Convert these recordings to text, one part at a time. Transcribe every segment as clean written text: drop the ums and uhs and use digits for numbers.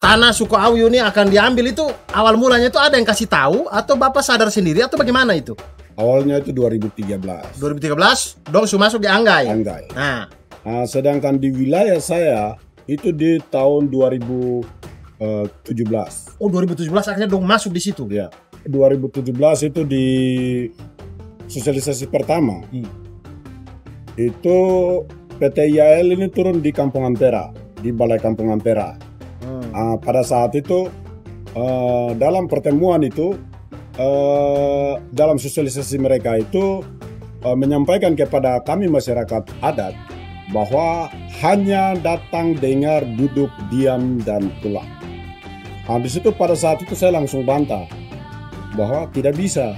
tanah suku Auyu ini akan diambil itu awal mulanya itu ada yang kasih tahu atau Bapak sadar sendiri atau bagaimana itu? Awalnya itu 2013. 2013 dong sudah masuk di Anggai. Anggai. Nah, Sedangkan di wilayah saya itu di tahun 2017. oh 2017 akhirnya dong masuk di situ. Ya, 2017 itu di sosialisasi pertama. Itu PT IAL ini turun di Kampung Ampera, di Balai Kampung Ampera. Pada saat itu dalam pertemuan itu dalam sosialisasi mereka itu menyampaikan kepada kami masyarakat adat bahwa hanya datang, dengar, duduk, diam, dan pulang. Di situ pada saat itu saya langsung bantah bahwa tidak bisa.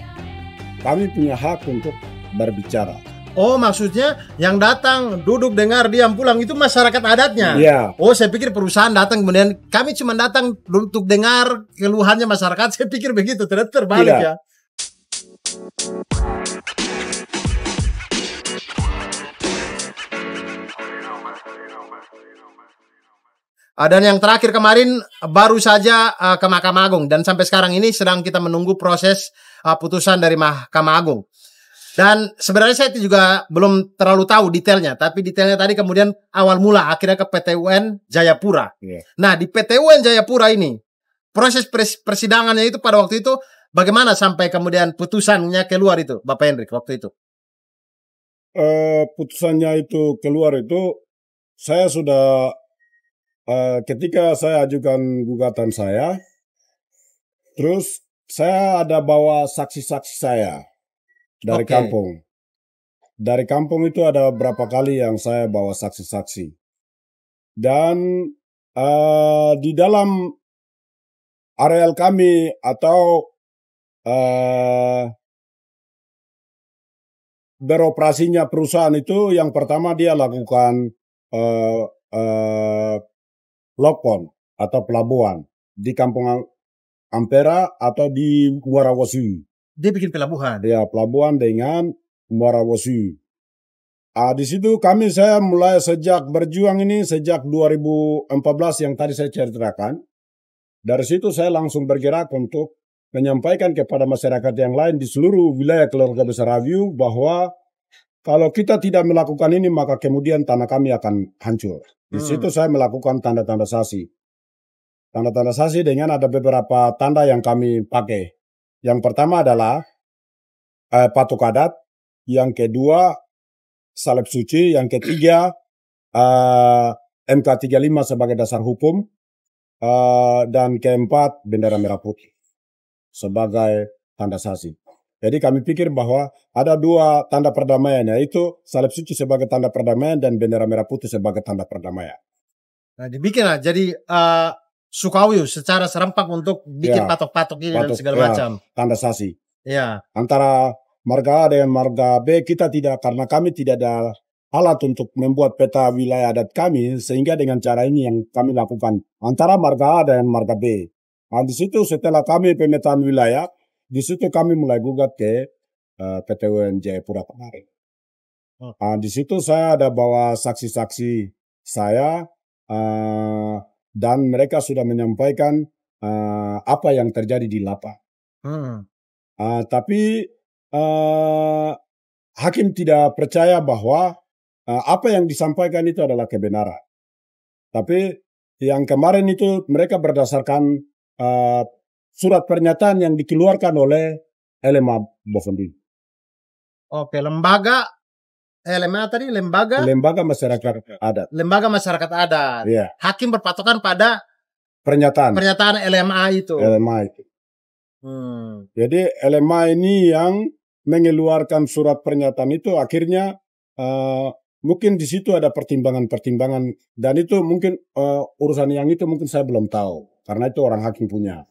Kami punya hak untuk berbicara. Oh, maksudnya yang datang, duduk, dengar, diam, pulang itu masyarakat adatnya? Iya. Oh, saya pikir perusahaan datang kemudian kami cuma datang untuk dengar keluhannya masyarakat. Saya pikir begitu, ternyata terbalik ya. Dan yang terakhir kemarin baru saja ke Mahkamah Agung dan sampai sekarang ini sedang kita menunggu proses putusan dari Mahkamah Agung. Dan sebenarnya saya juga belum terlalu tahu detailnya, tapi detailnya tadi kemudian awal mula akhirnya ke PT UN Jayapura. Nah, di PT UN Jayapura ini proses persidangannya itu pada waktu itu bagaimana sampai kemudian putusannya keluar itu, Bapak Hendrik waktu itu? Putusannya itu keluar itu saya sudah ketika saya ajukan gugatan saya, terus saya ada bawa saksi-saksi saya dari kampung. Dari kampung itu ada berapa kali yang saya bawa saksi-saksi. Dan di dalam areal kami atau beroperasinya perusahaan itu yang pertama dia lakukan lokpon atau pelabuhan di Kampung Ampera atau di Muara Wasu. Dia bikin pelabuhan? Ya, pelabuhan dengan Muara Wasu. Di situ saya mulai sejak berjuang ini sejak 2014 yang tadi saya ceritakan. Dari situ saya langsung bergerak untuk menyampaikan kepada masyarakat yang lain di seluruh wilayah keluarga besar Auyu bahwa kalau kita tidak melakukan ini maka kemudian tanah kami akan hancur. Di situ saya melakukan tanda-tanda sasi. Tanda-tanda sasi dengan ada beberapa tanda yang kami pakai. Yang pertama adalah patok adat, yang kedua salib suci, yang ketiga MK35 sebagai dasar hukum, dan keempat bendera merah putih sebagai tanda sasi. Jadi kami pikir bahwa ada dua tanda perdamaian, yaitu salib suci sebagai tanda perdamaian dan bendera merah putih sebagai tanda perdamaian. Nah, dibikinlah jadi suku Auyu secara serempak untuk bikin patok-patok ini dan segala macam. Tanda sasi. Ya. Antara marga A dengan marga B kita tidak, karena kami tidak ada alat untuk membuat peta wilayah adat kami, sehingga dengan cara ini yang kami lakukan antara marga A dan marga B. Di situ setelah kami pemetaan wilayah, di situ kami mulai gugat ke PT UN Jayapura kemarin. Di situ saya ada bawa saksi-saksi saya dan mereka sudah menyampaikan apa yang terjadi di lapangan. Tapi hakim tidak percaya bahwa apa yang disampaikan itu adalah kebenaran. Tapi yang kemarin itu mereka berdasarkan surat pernyataan yang dikeluarkan oleh LMA Bovendi. Oke, lembaga LMA tadi Lembaga Masyarakat Adat. Lembaga Masyarakat Adat. Yeah. Hakim berpatokan pada pernyataan LMA itu. LMA itu. Jadi LMA ini yang mengeluarkan surat pernyataan itu akhirnya mungkin di situ ada pertimbangan-pertimbangan dan itu mungkin urusan yang itu mungkin saya belum tahu karena itu orang hakim punya.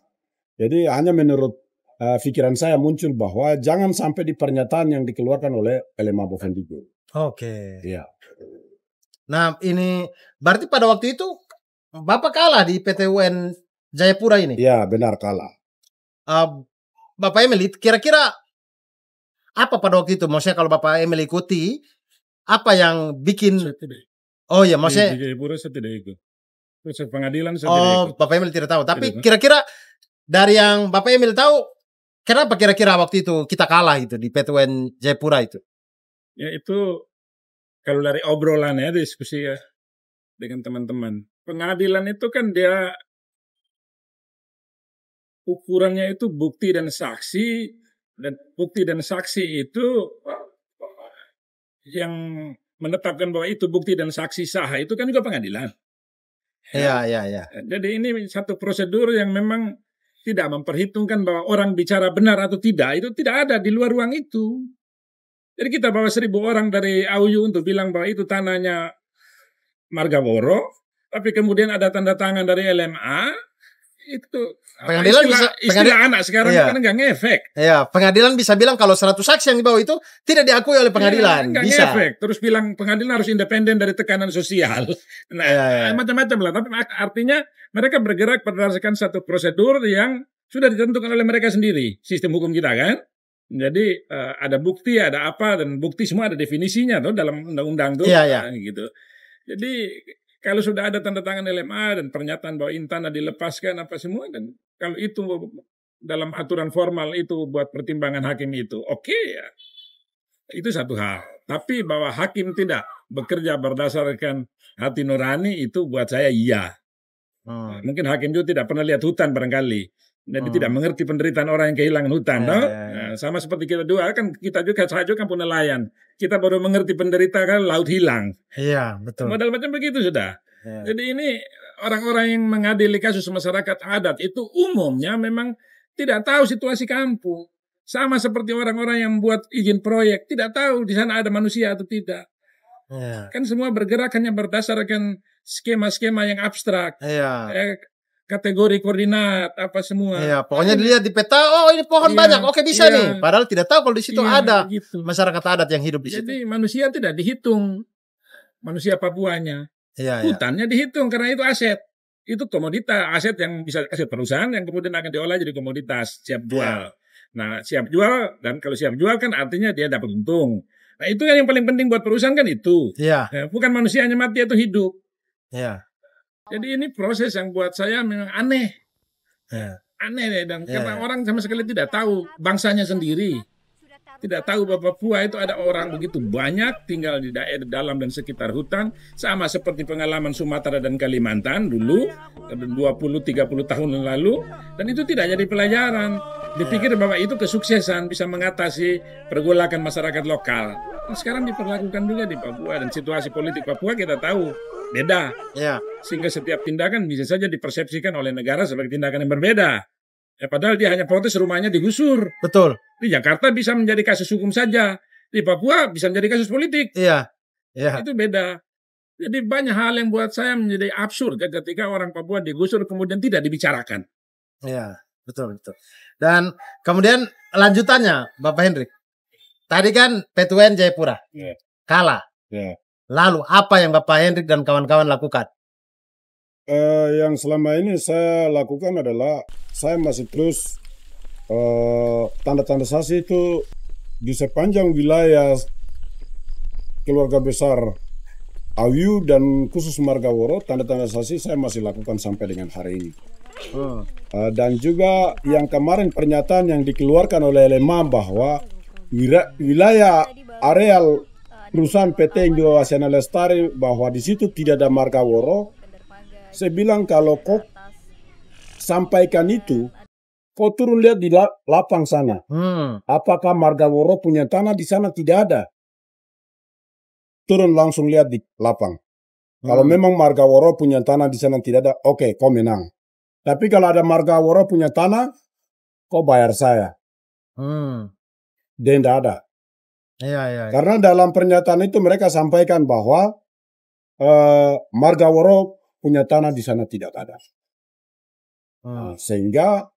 Jadi hanya menurut pikiran saya muncul bahwa jangan sampai di pernyataan yang dikeluarkan oleh LMA Bovendi. Oke. Iya. Nah ini berarti pada waktu itu Bapak kalah di PT UN Jayapura ini? Iya benar kalah. Bapak Emil, kira-kira apa pada waktu itu? Maksudnya kalau Bapak Emil ikuti, apa yang bikin? Oh ya, maksudnya di Jayapura saya tidak ikut. Proses pengadilan saya tidak Oh, ikut. Bapak Emil tidak tahu. Tapi Tidak tahu. kira-kira dari yang Bapak Emil tahu, kenapa kira-kira waktu itu kita kalah itu di PT UN Jayapura itu? Ya itu kalau dari obrolan ya, diskusi ya dengan teman-teman. Pengadilan itu kan dia ukurannya itu bukti dan saksi, dan bukti dan saksi itu yang menetapkan bahwa itu bukti dan saksi sah itu kan juga pengadilan. Iya, iya, iya. Jadi ini satu prosedur yang memang tidak memperhitungkan bahwa orang bicara benar atau tidak, itu tidak ada di luar ruang itu. Jadi kita bawa 1.000 orang dari AUU untuk bilang bahwa itu tanahnya Margaworo, tapi kemudian ada tanda tangan dari LMA, itu Pengadilan istilah anak sekarang iya. kan nggak ngefek. Iya, pengadilan bisa bilang kalau 100 saksi yang dibawa itu tidak diakui oleh pengadilan. Nggak Bisa. ngefek. Terus bilang pengadilan harus independen dari tekanan sosial. Nah, Iya. macam-macam lah. Tapi artinya mereka bergerak berdasarkan satu prosedur yang sudah ditentukan oleh mereka sendiri. Sistem hukum kita kan. Jadi ada bukti, ada apa, dan bukti semua ada definisinya tuh dalam undang-undang tuh. Iya, iya. Gitu. Jadi kalau sudah ada tanda tangan LMA dan pernyataan bahwa Intan dilepaskan apa semua, dan kalau itu dalam aturan formal itu buat pertimbangan hakim itu, oke ya. Itu satu hal. Tapi bahwa hakim tidak bekerja berdasarkan hati nurani itu buat saya iya. Mungkin hakim juga tidak pernah lihat hutan barangkali. Jadi tidak mengerti penderitaan orang yang kehilangan hutan. Nah, sama seperti kita dua kan, saya juga kan pun nelayan. Kita baru mengerti penderitaan laut hilang. Iya, betul. Modal macam begitu sudah. Iya. Jadi ini orang-orang yang mengadili kasus masyarakat adat itu umumnya memang tidak tahu situasi kampung. Sama seperti orang-orang yang buat izin proyek, tidak tahu di sana ada manusia atau tidak. Iya. Kan semua bergerak hanya berdasarkan skema-skema yang abstrak. Iya. Kategori koordinat apa semua. Iya, pokoknya dilihat di peta, oh ini pohon banyak, oke bisa nih. Padahal tidak tahu kalau di situ ada gitu. masyarakat adat yang hidup di situ. Jadi manusia tidak dihitung, manusia Papuanya. Iya, Hutannya dihitung karena itu aset. Itu komoditas, aset yang bisa aset perusahaan yang kemudian akan diolah jadi komoditas, siap jual. Nah, siap jual, dan kalau siap jual kan artinya dia dapat untung. Nah, itu kan yang paling penting buat perusahaan kan itu. Iya. Bukan manusianya mati atau hidup. Iya. Jadi ini proses yang buat saya memang aneh. Iya. Aneh deh, dan karena orang sama sekali tidak tahu bangsanya sendiri. Tidak tahu bahwa Papua itu ada orang begitu banyak tinggal di daerah dalam dan sekitar hutan, sama seperti pengalaman Sumatera dan Kalimantan dulu 20-30 tahun yang lalu, dan itu tidak jadi pelajaran. Dipikir bahwa itu kesuksesan bisa mengatasi pergolakan masyarakat lokal. Nah, sekarang diperlakukan juga di Papua, dan situasi politik Papua kita tahu beda. Iya. Sehingga setiap tindakan bisa saja dipersepsikan oleh negara sebagai tindakan yang berbeda. Ya, padahal dia hanya protes rumahnya digusur. Betul. Di Jakarta bisa menjadi kasus hukum saja. Di Papua bisa menjadi kasus politik. Iya. Iya. Itu beda. Jadi banyak hal yang buat saya menjadi absurd ketika orang Papua digusur kemudian tidak dibicarakan. Iya, betul, betul. Dan kemudian lanjutannya, Bapak Hendrik. Tadi kan PT UN Jayapura kalah. Yeah. Lalu apa yang Bapak Hendrik dan kawan-kawan lakukan? Yang selama ini saya lakukan adalah saya masih terus tanda-tanda saksi itu di sepanjang wilayah keluarga besar AUU dan khusus Margaworo, tanda-tanda saksi saya masih lakukan sampai dengan hari ini. Dan juga yang kemarin pernyataan yang dikeluarkan oleh LMA bahwa wilayah areal perusahaan PT Indo Asiana Lestari bahwa di situ tidak ada Margaworo. Saya bilang kalau kau sampaikan itu, kau turun lihat di lapang sana. Apakah Margaworo punya tanah di sana? Tidak ada. Turun langsung lihat di lapang. Kalau memang Margaworo punya tanah di sana tidak ada, oke, kau menang. Tapi kalau ada Margaworo punya tanah, kau bayar saya. Dia tidak ada. Iya. Karena dalam pernyataan itu mereka sampaikan bahwa Margaworo punya tanah di sana tidak ada. Sehingga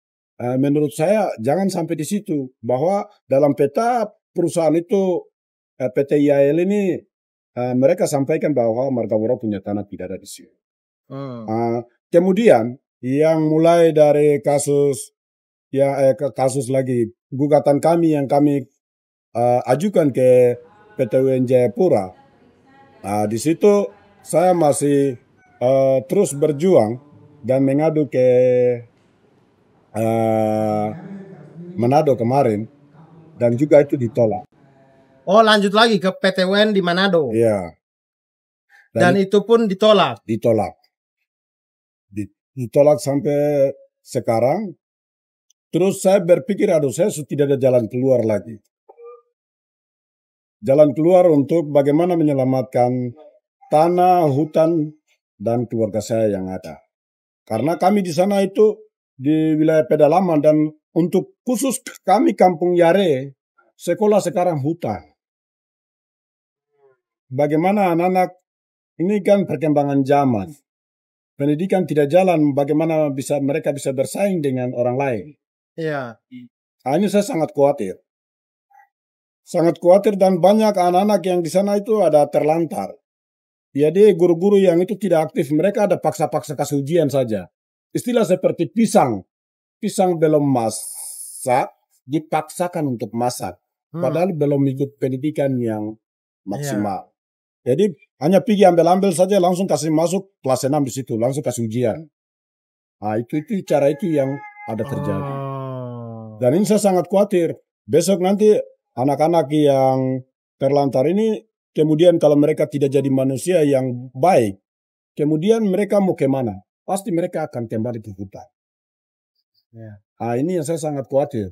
menurut saya jangan sampai di situ bahwa dalam peta perusahaan itu PT IAL ini mereka sampaikan bahwa Margaworo punya tanah tidak ada di sini. Kemudian yang mulai dari kasus kasus lagi gugatan kami yang kami ajukan ke PT UN Jayapura, di situ saya masih terus berjuang dan mengadu ke Manado kemarin, dan juga itu ditolak. Oh, lanjut lagi ke PT UN di Manado. Iya. Dan itu pun ditolak. Ditolak. Ditolak sampai sekarang. Terus saya berpikir, aduh, saya sudah tidak ada jalan keluar lagi. Jalan keluar untuk bagaimana menyelamatkan tanah, hutan, dan keluarga saya yang ada. Karena kami di sana itu di wilayah pedalaman, dan untuk khusus kami Kampung Yare, sekolah sekarang hutan. Bagaimana anak-anak ini kan perkembangan zaman. Pendidikan tidak jalan, bagaimana mereka bisa bersaing dengan orang lain. Iya. Ini saya sangat khawatir. Sangat khawatir, dan banyak anak-anak yang di sana itu ada terlantar. Jadi guru-guru yang itu tidak aktif, mereka ada paksa-paksa kasih ujian saja. Istilah seperti pisang belum masak, dipaksakan untuk masak. Padahal belum ikut pendidikan yang maksimal. Jadi hanya pergi ambil-ambil saja, langsung kasih masuk kelas 6 di situ, langsung kasih ujian. Itu cara itu yang ada terjadi. Dan ini saya sangat khawatir. Besok nanti anak-anak yang terlantar ini, kemudian kalau mereka tidak jadi manusia yang baik, kemudian mereka mau kemana? Pasti mereka akan kembali ke hutan. Ini yang saya sangat khawatir.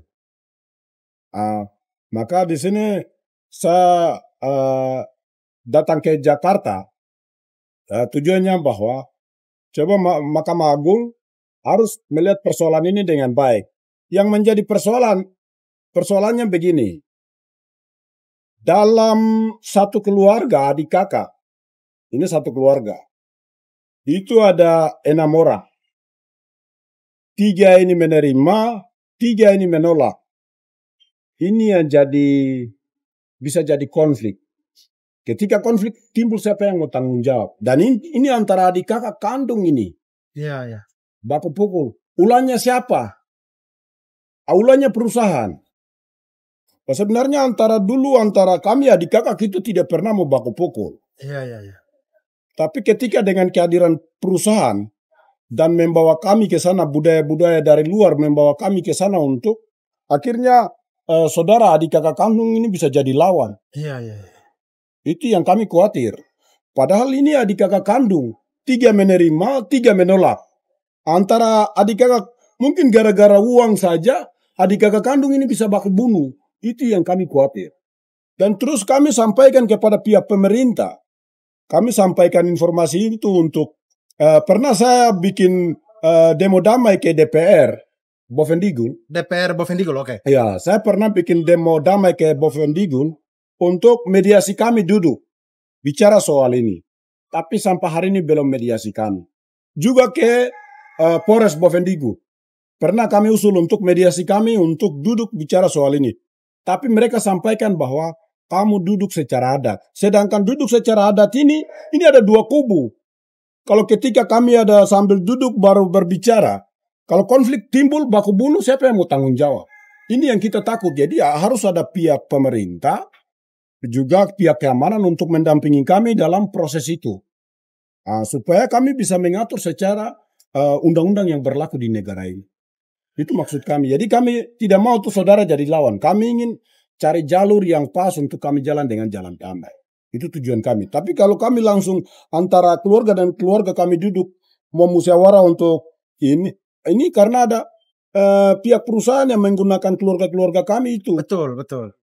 Maka di sini saya datang ke Jakarta, tujuannya bahwa coba Mahkamah Agung harus melihat persoalan ini dengan baik. Yang menjadi persoalannya begini. Dalam satu keluarga, adik kakak, ini satu keluarga, itu ada 6 orang. 3 ini menerima, 3 ini menolak. Ini yang bisa jadi konflik. Ketika konflik timbul, siapa yang mau tanggung jawab? Dan ini antara adik kakak kandung ini. Iya. Baku pukul. Ulahnya siapa? Ulahnya perusahaan. Sebenarnya antara kami adik kakak itu tidak pernah mau baku pukul. Iya. Tapi ketika dengan kehadiran perusahaan dan membawa kami ke sana, budaya-budaya dari luar membawa kami ke sana, untuk akhirnya saudara adik kakak kandung ini bisa jadi lawan. Iya. Itu yang kami khawatir. Padahal ini adik kakak kandung, 3 menerima, 3 menolak. Antara adik kakak, mungkin gara-gara uang saja, adik kakak kandung ini bisa baku bunuh. Itu yang kami khawatir. Dan terus kami sampaikan kepada pihak pemerintah. Kami sampaikan informasi itu untuk, pernah saya bikin demo damai ke DPR Bovendigul. DPR Bovendigul, oke. Ya, saya pernah bikin demo damai ke Bovendigul untuk mediasi kami duduk bicara soal ini. Tapi sampai hari ini belum mediasi kami. Juga ke Polres Bovendigul. Pernah kami usul untuk mediasi kami untuk duduk bicara soal ini. Tapi mereka sampaikan bahwa kamu duduk secara adat. Sedangkan duduk secara adat ini ada 2 kubu. Kalau ketika kami ada sambil duduk baru berbicara, kalau konflik timbul baku bunuh, siapa yang mau tanggung jawab? Ini yang kita takut. Jadi harus ada pihak pemerintah, juga pihak keamanan untuk mendampingi kami dalam proses itu. Supaya kami bisa mengatur secara undang-undang yang berlaku di negara ini. Itu maksud kami. Jadi kami tidak mau tuh saudara jadi lawan. Kami ingin cari jalur yang pas untuk kami jalan dengan jalan damai. Itu tujuan kami. Tapi kalau kami langsung antara keluarga dan keluarga kami duduk mau musyawarah untuk ini karena ada pihak perusahaan yang menggunakan keluarga-keluarga kami itu. Betul.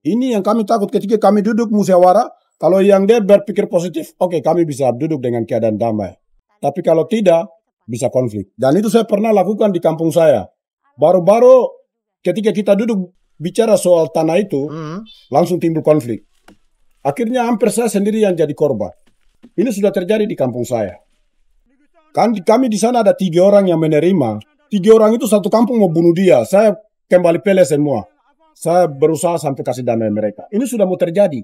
Ini yang kami takut ketika kami duduk musyawarah. Kalau yang dia berpikir positif, oke, kami bisa duduk dengan keadaan damai. Tapi kalau tidak, bisa konflik. Dan itu saya pernah lakukan di kampung saya. Baru-baru ketika kita duduk bicara soal tanah itu, langsung timbul konflik. Akhirnya hampir saya sendiri yang jadi korban. Ini sudah terjadi di kampung saya. Kami di sana ada 3 orang yang menerima. 3 orang itu satu kampung mau bunuh dia. Saya kembali pele semua. Saya berusaha sampai kasih damai mereka. Ini sudah mau terjadi.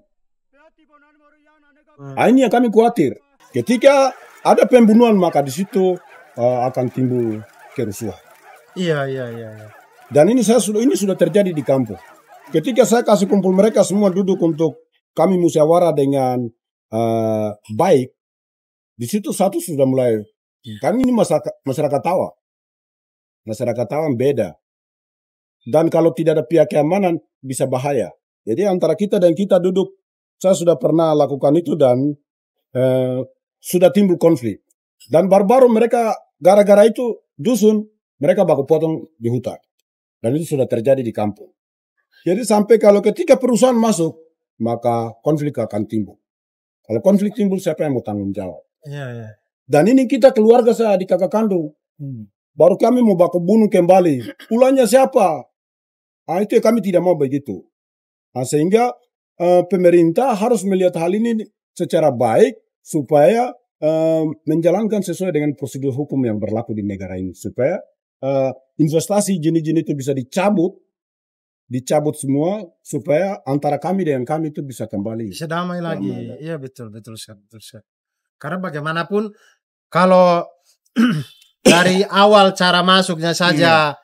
Ini yang kami khawatir. Ketika ada pembunuhan, maka di situ akan timbul kerusuhan. Iya. Dan ini sudah terjadi di kampung. Ketika saya kasih kumpul mereka semua duduk untuk kami musyawarah dengan baik, Di situ satu sudah mulai, kan ini masyarakat Tawa. Masyarakat Tawa beda. Dan kalau tidak ada pihak keamanan, bisa bahaya. Jadi antara kita dan kita duduk, saya sudah pernah lakukan itu dan sudah timbul konflik. Dan baru-baru mereka, gara-gara itu, dusun, mereka baku potong di hutan. Dan itu sudah terjadi di kampung. Jadi sampai kalau ketika perusahaan masuk, maka konflik akan timbul. Kalau konflik timbul, siapa yang mau tanggung jawab? Iya. Dan ini kita keluarga saya di kakak kandung. Baru kami mau baku bunuh kembali. Ulahnya siapa? Nah, itu kami tidak mau begitu. Nah, sehingga pemerintah harus melihat hal ini secara baik supaya menjalankan sesuai dengan prosedur hukum yang berlaku di negara ini. Supaya investasi jenis-jenis itu bisa dicabut semua supaya antara kami dengan kami itu bisa kembali. Bisa damai lagi. Iya betul sekali. Karena bagaimanapun kalau dari awal cara masuknya saja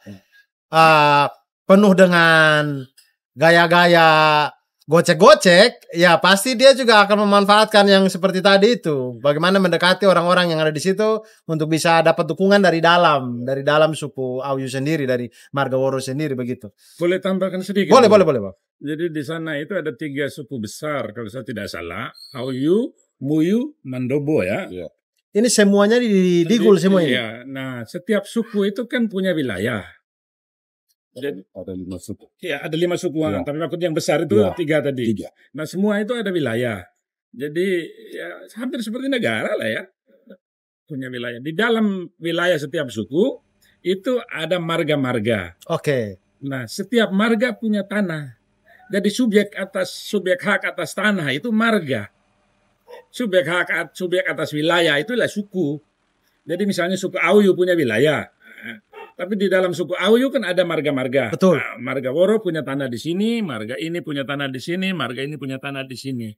penuh dengan gaya-gaya gocek-gocek, ya pasti dia juga akan memanfaatkan yang seperti tadi itu. Bagaimana mendekati orang-orang yang ada di situ untuk bisa dapat dukungan dari dalam suku Auyu sendiri, dari marga Woro sendiri begitu. Boleh tambahkan sedikit? Boleh, Bang. Jadi di sana itu ada 3 suku besar kalau saya tidak salah, Auyu, Muyu, Mandobo ya. Ini semuanya di Digul semua ini. Iya. Nah, setiap suku itu kan punya wilayah. Jadi, ada 5 suku. Ya, ada 5 suku. Ya. Tapi maksud yang besar itu 3 tadi. 3. Nah, semua itu ada wilayah. Jadi, ya, hampir seperti negara lah ya. Punya wilayah. Di dalam wilayah setiap suku, itu ada marga-marga. Oke. Nah, setiap marga punya tanah. Jadi, subjek hak atas tanah itu marga. Subjek atas wilayah itulah suku. Jadi, misalnya suku Auyu punya wilayah. Tapi di dalam suku Auyu kan ada marga-marga. Betul. Nah, marga Woro punya tanah di sini, marga ini punya tanah di sini, marga ini punya tanah di sini.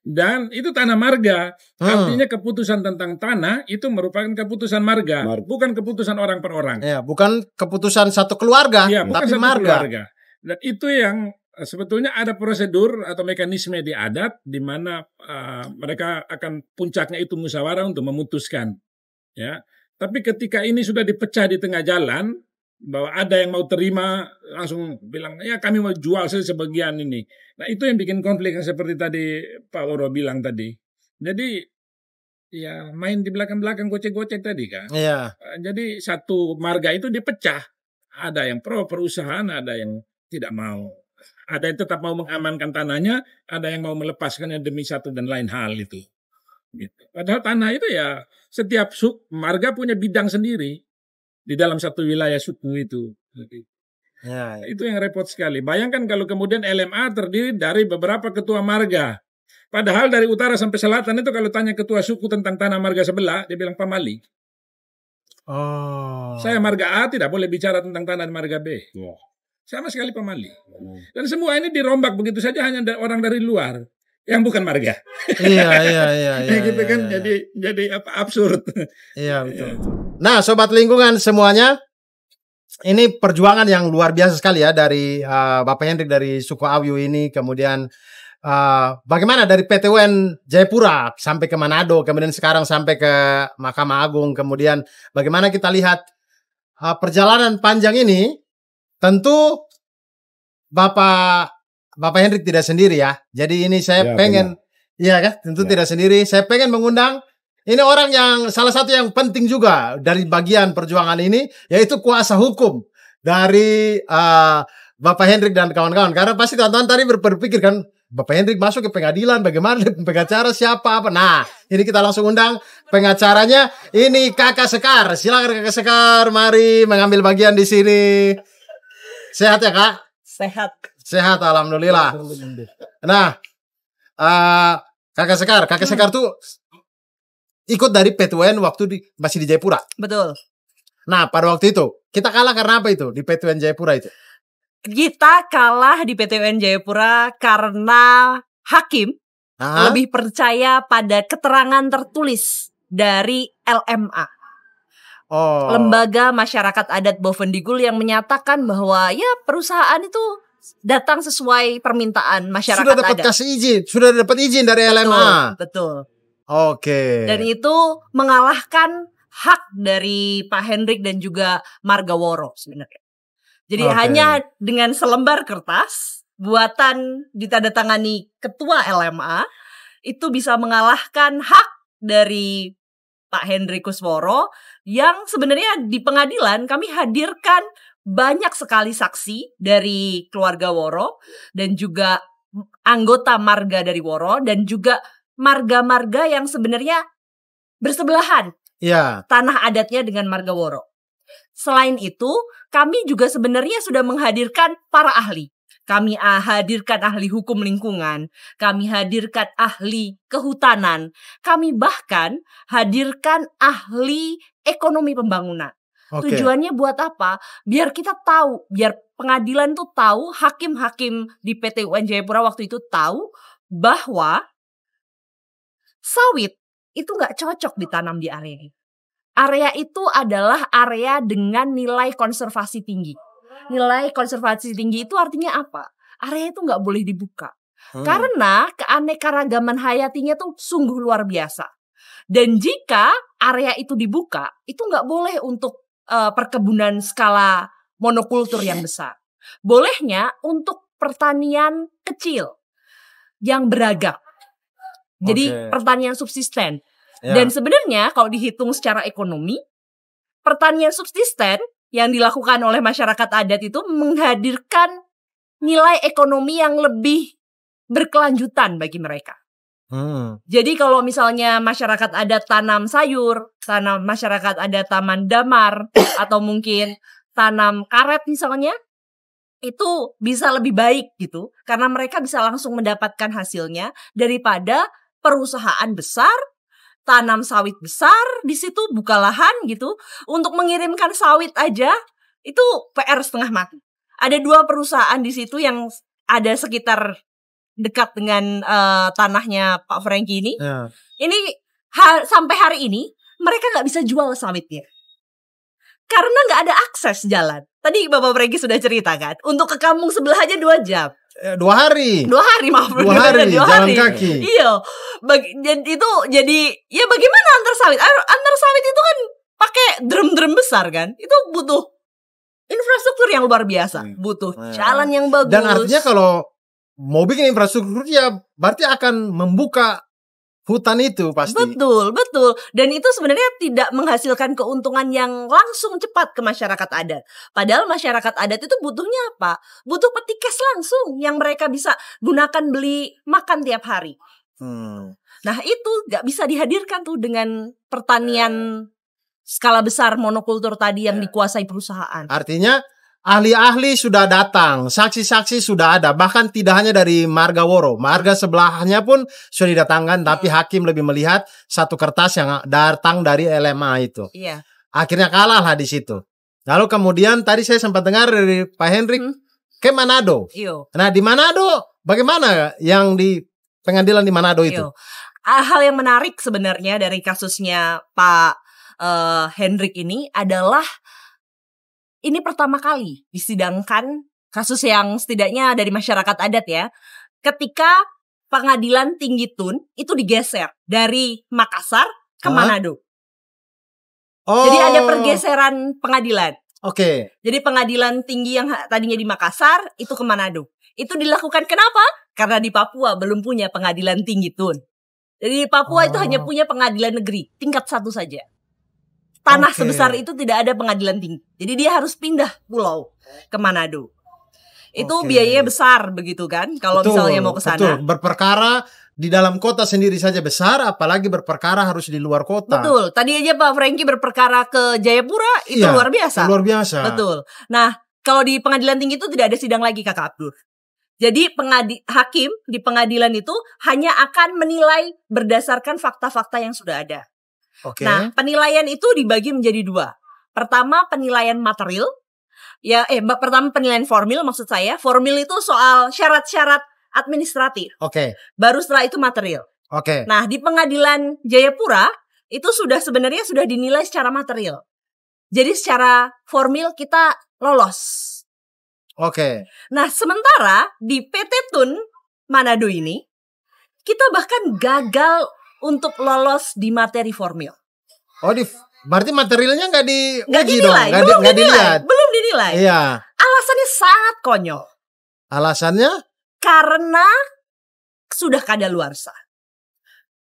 Dan itu tanah marga. Artinya keputusan tentang tanah itu merupakan keputusan marga. Bukan keputusan orang per orang. Ya, bukan keputusan satu keluarga, ya, bukan tapi satu marga. Keluarga. Dan itu yang sebetulnya ada prosedur atau mekanisme di adat di mana mereka akan puncaknya itu musyawarah untuk memutuskan. Ya. Tapi ketika ini sudah dipecah di tengah jalan, bahwa ada yang mau terima, langsung bilang, ya kami mau jual sebagian ini. Nah itu yang bikin konflik yang seperti tadi Pak Woro bilang tadi. Jadi, ya main di belakang-belakang gocek-gocek tadi kan. Iya. Jadi satu marga itu dipecah. Ada yang pro perusahaan, ada yang tidak mau. Ada yang tetap mau mengamankan tanahnya, ada yang mau melepaskannya demi satu dan lain hal itu. Gitu. Padahal tanah itu ya setiap marga punya bidang sendiri di dalam satu wilayah suku itu. Ya. Itu yang repot sekali. Bayangkan kalau kemudian LMA terdiri dari beberapa ketua marga. Padahal dari utara sampai selatan itu kalau tanya ketua suku tentang tanah marga sebelah, dia bilang pamali. Oh. Saya marga A tidak boleh bicara tentang tanah marga B. Ya. Sama sekali pamali. Dan semua ini dirombak begitu saja hanya orang dari luar. Yang bukan marga. Iya. Gitu kan. Jadi apa absurd. Iya betul. Nah, sobat lingkungan semuanya, ini perjuangan yang luar biasa sekali ya dari Bapak Hendrik dari suku Auyu ini, kemudian bagaimana dari PT UN Jayapura sampai ke Manado, kemudian sekarang sampai ke Mahkamah Agung, kemudian bagaimana kita lihat perjalanan panjang ini, tentu Bapak Hendrik tidak sendiri ya. Jadi ini saya pengen, iya kan, tentu tidak sendiri. Saya pengen mengundang ini orang yang salah satu yang penting juga dari bagian perjuangan ini, yaitu kuasa hukum dari Bapak Hendrik dan kawan-kawan. Karena pasti teman-teman tadi berpikir kan, Bapak Hendrik masuk ke pengadilan, bagaimana pengacara siapa apa. Nah, ini kita langsung undang pengacaranya. Ini Kakak Sekar. Silakan Kakak Sekar, mari mengambil bagian di sini. Sehat ya Kak? Sehat, alhamdulillah. Nah, Kakak Sekar tuh ikut dari PT UN waktu masih di Jayapura. Betul. Nah, pada waktu itu kita kalah karena apa itu di PT UN Jayapura itu? Kita kalah di PT UN Jayapura karena hakim lebih percaya pada keterangan tertulis dari LMA. Lembaga Masyarakat Adat Bovendigul yang menyatakan bahwa ya perusahaan itu datang sesuai permintaan masyarakat sudah dapat adat. kasih izin, sudah dapat izin dari LMA. Betul. Oke. Dan itu mengalahkan hak dari Pak Hendrik dan juga Margaworo sebenarnya. Jadi hanya dengan selembar kertas buatan ditandatangani ketua LMA itu bisa mengalahkan hak dari Pak Hendrik Kusworo yang sebenarnya di pengadilan kami hadirkan banyak sekali saksi dari keluarga Woro dan juga anggota marga dari Woro dan juga marga-marga yang sebenarnya bersebelahan tanah adatnya dengan marga Woro. Selain itu, kami juga sebenarnya sudah menghadirkan para ahli. Kami hadirkan ahli hukum lingkungan, kami hadirkan ahli kehutanan, kami bahkan hadirkan ahli ekonomi pembangunan. Tujuannya buat apa? Biar kita tahu, biar pengadilan tuh tahu, hakim-hakim di PT UN Jayapura waktu itu tahu bahwa sawit itu nggak cocok ditanam di area ini. Area itu adalah area dengan nilai konservasi tinggi. Nilai konservasi tinggi itu artinya apa? Area itu nggak boleh dibuka. Karena keanekaragaman hayatinya tuh sungguh luar biasa. Dan jika area itu dibuka, itu nggak boleh untuk perkebunan skala monokultur yang besar. Bolehnya untuk pertanian kecil yang beragam. Jadi pertanian subsisten. Dan sebenarnya kalau dihitung secara ekonomi, pertanian subsisten yang dilakukan oleh masyarakat adat itu menghadirkan nilai ekonomi yang lebih berkelanjutan bagi mereka. Jadi kalau misalnya masyarakat adat tanam sayur, masyarakat adat taman damar, atau mungkin tanam karet misalnya, itu bisa lebih baik gitu. Karena mereka bisa langsung mendapatkan hasilnya daripada perusahaan besar, tanam sawit besar, di situ buka lahan gitu. Untuk mengirimkan sawit aja, itu PR setengah mati. Ada 2 perusahaan di situ yang ada sekitar dekat dengan tanahnya Pak Franky ini. Ini sampai hari ini mereka nggak bisa jual sawitnya karena nggak ada akses jalan. Tadi Bapak Franky sudah cerita kan, untuk ke kampung sebelah aja 2 jam. 2 hari. 2 hari maaf. 2 hari jalan kaki. Iya. Jadi ya bagaimana antar sawit? Antar sawit itu kan pakai drum-drum besar kan? Itu butuh infrastruktur yang luar biasa, butuh jalan yang bagus. Dan artinya kalau mau bikin infrastruktur ya berarti akan membuka hutan itu pasti. Betul. Dan itu sebenarnya tidak menghasilkan keuntungan yang langsung cepat ke masyarakat adat. Padahal masyarakat adat itu butuhnya apa? Butuh petikes langsung yang mereka bisa gunakan beli makan tiap hari. Nah itu gak bisa dihadirkan tuh dengan pertanian skala besar monokultur tadi yang dikuasai perusahaan. Artinya ahli-ahli sudah datang, saksi-saksi sudah ada, bahkan tidak hanya dari marga Woro, marga sebelahnya pun sudah didatangkan, tapi hakim lebih melihat satu kertas yang datang dari LMA itu. Iya. Akhirnya kalah lah di situ. Lalu kemudian tadi saya sempat dengar dari Pak Hendrik ke Manado. Iyo. Nah di Manado bagaimana yang di pengadilan di Manado itu? Iyo. Hal yang menarik sebenarnya dari kasusnya Pak Hendrik ini adalah ini pertama kali disidangkan kasus yang setidaknya dari masyarakat adat ya. Ketika Pengadilan Tinggi Tun itu digeser dari Makassar ke Manado. Jadi ada pergeseran pengadilan. Jadi pengadilan tinggi yang tadinya di Makassar itu ke Manado. Itu dilakukan kenapa? Karena di Papua belum punya Pengadilan Tinggi Tun. Jadi di Papua itu hanya punya pengadilan negeri tingkat 1 saja. Tanah sebesar itu tidak ada pengadilan tinggi. Jadi dia harus pindah pulau ke Manado. Itu biayanya besar begitu kan kalau misalnya mau ke sana. Betul, berperkara di dalam kota sendiri saja besar, apalagi berperkara harus di luar kota. Betul, tadi aja Pak Franky berperkara ke Jayapura itu luar biasa. Luar biasa. Betul. Nah, kalau di pengadilan tinggi itu tidak ada sidang lagi Kakak Abdur. Jadi hakim di pengadilan itu hanya akan menilai berdasarkan fakta-fakta yang sudah ada. Nah, penilaian itu dibagi menjadi 2. Pertama, penilaian material. Pertama penilaian formil maksud saya. Formil itu soal syarat-syarat administratif. Baru setelah itu material. Nah, di pengadilan Jayapura itu sebenarnya sudah dinilai secara material. Jadi secara formil kita lolos. Nah, sementara di PT Tun Manado ini kita bahkan gagal untuk lolos di materi formil. Oh, berarti materialnya nggak diuji dong, dinilai, nggak dilihat. Belum dinilai. Iya. Alasannya sangat konyol. Alasannya? Karena sudah kadaluarsa.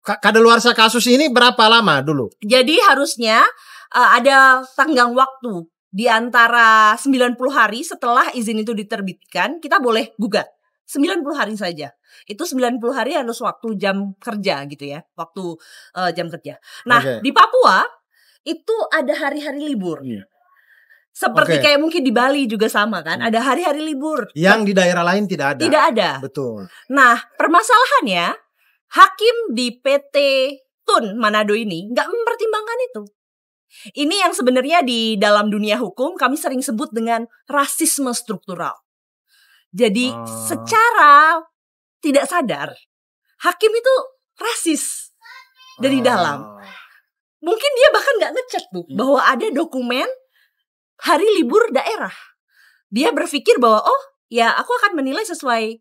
Kadaluarsa kasus ini berapa lama dulu? Jadi harusnya ada tenggang waktu di antara 90 hari setelah izin itu diterbitkan, kita boleh gugat. 90 hari saja. Itu 90 hari harus waktu jam kerja gitu ya. Waktu jam kerja. Nah, di Papua itu ada hari-hari libur. Seperti kayak mungkin di Bali juga sama kan. Ada hari-hari libur. Yang di daerah lain tidak ada. Tidak ada. Betul. Nah, permasalahannya hakim di PT Tun Manado ini nggak mempertimbangkan itu. Ini yang sebenarnya di dalam dunia hukum kami sering sebut dengan rasisme struktural. Jadi secara tidak sadar hakim itu rasis dari dalam. Mungkin dia bahkan nggak ngecek tuh bahwa ada dokumen hari libur daerah. Dia berpikir bahwa ya aku akan menilai sesuai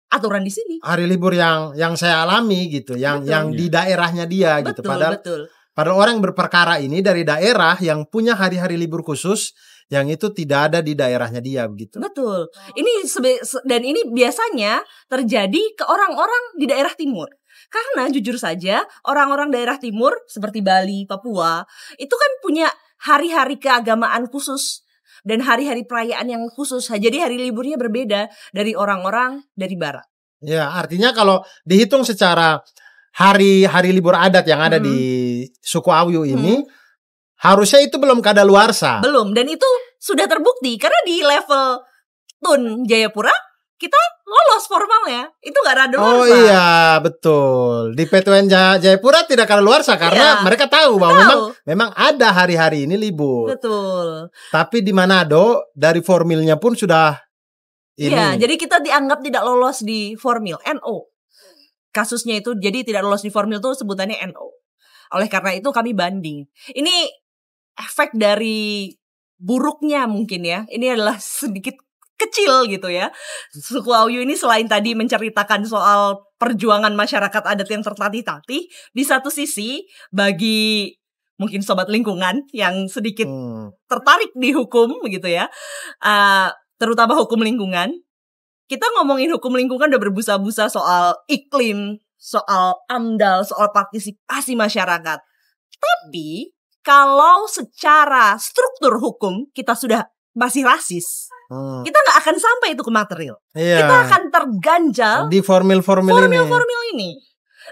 aturan di sini. Hari libur yang saya alami gitu, yang di daerahnya dia gitu. Padahal orang yang berperkara ini dari daerah yang punya hari-hari libur khusus yang itu tidak ada di daerahnya dia begitu. Betul. Dan ini biasanya terjadi ke orang-orang di daerah timur. Karena jujur saja orang-orang daerah timur seperti Bali, Papua itu kan punya hari-hari keagamaan khusus dan hari-hari perayaan yang khusus. Jadi hari liburnya berbeda dari orang-orang dari barat. Ya, artinya kalau dihitung secara hari libur adat yang ada di suku Awyu ini harusnya itu belum kadaluarsa. Belum, dan itu sudah terbukti karena di level Tun Jayapura kita lolos formalnya. Itu gak kadaluarsa. Oh iya, betul. Di PT Jayapura tidak kadaluarsa karena mereka tahu bahwa memang ada hari-hari ini libur. Betul. Tapi di Manado dari formilnya pun sudah ini. Iya, jadi kita dianggap tidak lolos di formil NO. Kasusnya itu jadi tidak lolos di formil itu sebutannya NO. Oleh karena itu kami banding. Ini efek dari buruknya mungkin ya. Ini adalah sedikit kecil gitu ya. Suku Awyu ini selain tadi menceritakan soal perjuangan masyarakat adat yang tertatih-tatih, di satu sisi bagi mungkin sobat lingkungan yang sedikit tertarik di hukum begitu ya, terutama hukum lingkungan. Kita ngomongin hukum lingkungan udah berbusa-busa soal iklim, soal AMDAL, soal partisipasi masyarakat. Tapi kalau secara struktur hukum kita sudah masih rasis, kita nggak akan sampai itu ke material. Kita akan terganjal di formil-formil ini.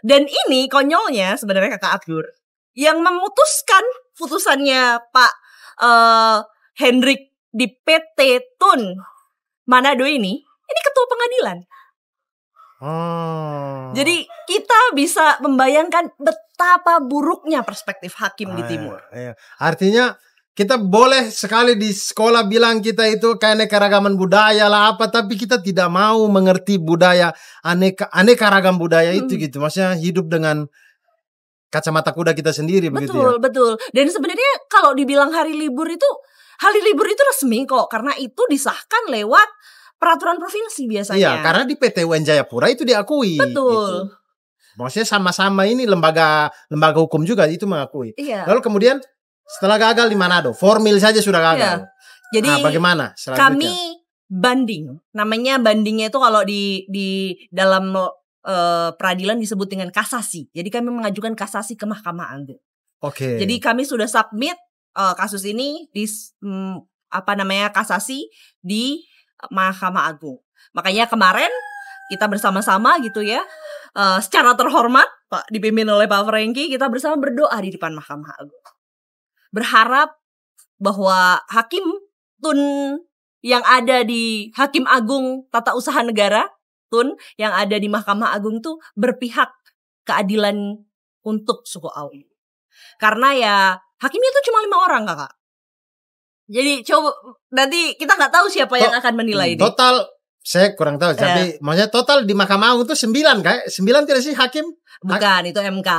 Dan ini konyolnya sebenarnya Kakak Abdur yang memutuskan putusannya Pak Hendrik di PT Tun Manado ini ketua pengadilan. Jadi kita bisa membayangkan betapa buruknya perspektif hakim di timur. Artinya kita boleh sekali di sekolah bilang kita itu keanekaragaman budaya lah apa, tapi kita tidak mau mengerti budaya aneka ragam budaya itu gitu. Maksudnya hidup dengan kacamata kuda kita sendiri begitu ya. Betul. Dan sebenarnya kalau dibilang hari libur itu resmi kok karena itu disahkan lewat peraturan provinsi biasanya. Iya, karena di PT UN Jayapura itu diakui. Betul. Gitu. Maksudnya sama-sama ini lembaga hukum juga itu mengakui. Iya. Lalu kemudian setelah gagal di Manado, formil saja sudah gagal. Iya. Jadi bagaimana selanjutnya? Kami banding. Namanya bandingnya itu kalau di dalam peradilan disebut dengan kasasi. Jadi kami mengajukan kasasi ke Mahkamah Agung. Oke. Jadi kami sudah submit kasus ini di kasasi di Mahkamah Agung. Makanya kemarin kita bersama-sama gitu ya, secara terhormat Pak dipimpin oleh Pak Franky, kita bersama berdoa di depan Mahkamah Agung. Berharap bahwa hakim Tun yang ada di Hakim Agung Tata Usaha Negara Tun yang ada di Mahkamah Agung tuh berpihak keadilan untuk suku Awyu. Karena ya hakimnya tuh cuma 5 orang Kakak. Jadi coba nanti kita nggak tahu siapa yang akan menilai ini. Total saya kurang tahu, tapi maksudnya total di Mahkamah Agung itu 9 kayak 9 tidak sih hakim? Bukan, itu MK.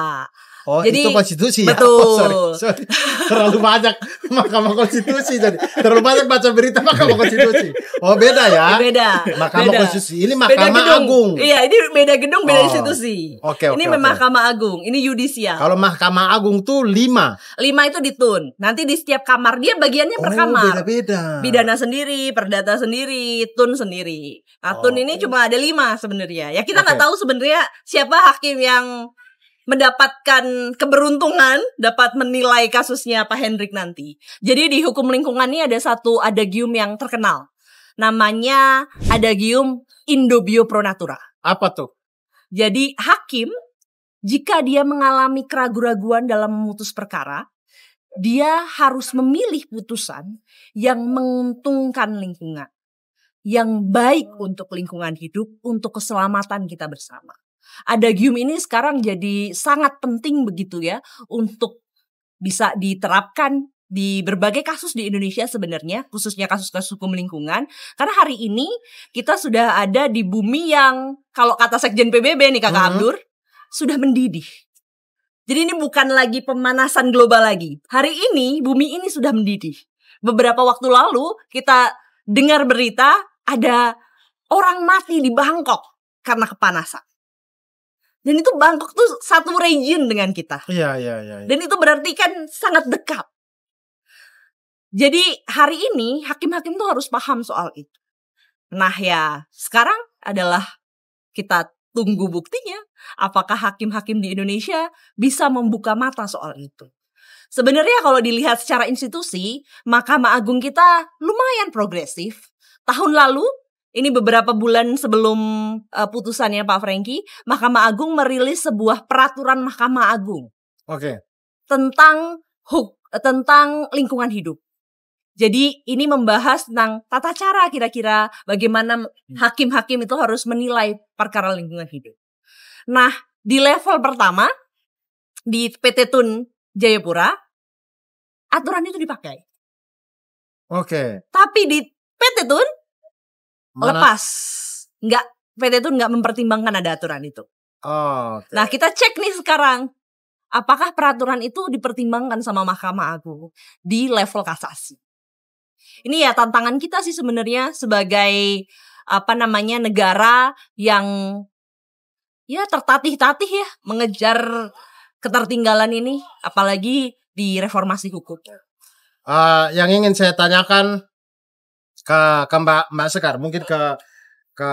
Oh, Jadi, itu konstitusi ya? betul. Oh, sorry. Terlalu banyak Mahkamah Konstitusi jadi. Terlalu banyak baca berita Mahkamah Konstitusi. Oh, beda ya? Beda. Mahkamah Konstitusi. Ini Beda Mahkamah gedung. Agung. Iya, ini beda gedung, beda Oh. institusi. Oke. Ini Mahkamah Agung, ini yudisial. Kalau Mahkamah Agung tuh 5. 5 itu di tun. Nanti di setiap kamar dia bagiannya per kamar. Beda-beda. Pidana sendiri, perdata sendiri, tun sendiri. Nah, tun ini cuma ada 5 sebenarnya. Ya kita nggak tahu sebenarnya siapa hakim yang mendapatkan keberuntungan dapat menilai kasusnya Pak Hendrik nanti. Jadi di hukum lingkungan ini ada satu adagium yang terkenal. Namanya adagium Indobio Pro Natura. Apa tuh? Jadi hakim jika dia mengalami keraguan-raguan dalam memutus perkara, dia harus memilih putusan yang menguntungkan lingkungan, yang baik untuk lingkungan hidup, untuk keselamatan kita bersama. Adagium ini sekarang jadi sangat penting begitu ya untuk bisa diterapkan di berbagai kasus di Indonesia sebenarnya, khususnya kasus-kasus hukum lingkungan. Karena hari ini kita sudah ada di bumi yang kalau kata Sekjen PBB nih Kakak Abdur, sudah mendidih. Jadi ini bukan lagi pemanasan global lagi. Hari ini bumi ini sudah mendidih. Beberapa waktu lalu kita dengar berita ada orang mati di Bangkok karena kepanasan. Dan itu Bangkok tuh satu region dengan kita. Iya. Dan itu berarti kan sangat dekat. Jadi hari ini hakim-hakim tuh harus paham soal itu. Nah ya sekarang adalah kita tunggu buktinya. Apakah hakim-hakim di Indonesia bisa membuka mata soal itu. Sebenarnya kalau dilihat secara institusi, Mahkamah Agung kita lumayan progresif. Tahun lalu, ini beberapa bulan sebelum putusannya Pak Franky, Mahkamah Agung merilis sebuah peraturan Mahkamah Agung. Oke. Tentang lingkungan hidup. Jadi ini membahas tentang tata cara kira-kira bagaimana hakim-hakim itu harus menilai perkara lingkungan hidup. Nah, di level pertama, di PT Tun Jayapura, aturan itu dipakai. Oke. Tapi di PT Tun, lepas. PT Tun nggak mempertimbangkan ada aturan itu. Oh, okay. Nah, kita cek nih sekarang. Apakah peraturan itu dipertimbangkan sama Mahkamah Agung di level kasasi? Ini ya tantangan kita sih sebenarnya sebagai negara yang ya tertatih-tatih ya mengejar ketertinggalan ini, apalagi di reformasi hukum. Yang ingin saya tanyakan ke Mbak Sekar, mungkin ke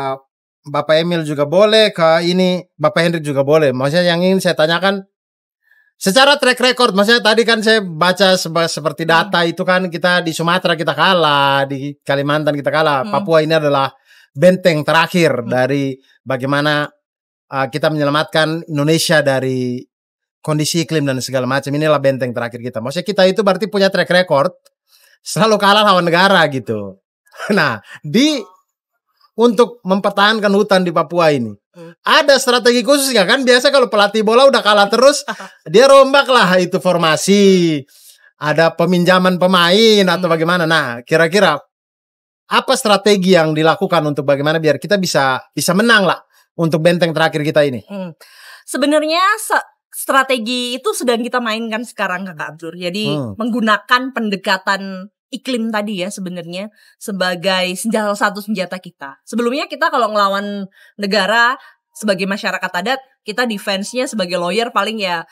Bapak Emil juga boleh, ke ini Bapak Hendrik juga boleh. Maksudnya yang ingin saya tanyakan secara track record, maksudnya tadi kan saya baca seperti data itu kan kita di Sumatera kita kalah, di Kalimantan kita kalah, Papua ini adalah benteng terakhir dari bagaimana kita menyelamatkan Indonesia dari kondisi iklim dan segala macam. Inilah benteng terakhir kita. Maksudnya kita itu berarti punya track record selalu kalah lawan negara gitu. Nah, untuk mempertahankan hutan di Papua ini ada strategi khusus nggak kan? Biasa kalau pelatih bola udah kalah terus, dia rombak lah itu formasi, ada peminjaman pemain atau bagaimana. Nah, kira-kira apa strategi yang dilakukan untuk bagaimana biar kita bisa menang lah untuk benteng terakhir kita ini? Sebenarnya strategi itu sedang kita mainkan sekarang Kakak Abdur. Jadi menggunakan pendekatan iklim tadi ya sebenarnya sebagai salah satu senjata kita. Sebelumnya kita kalau ngelawan negara sebagai masyarakat adat, kita defense-nya sebagai lawyer paling ya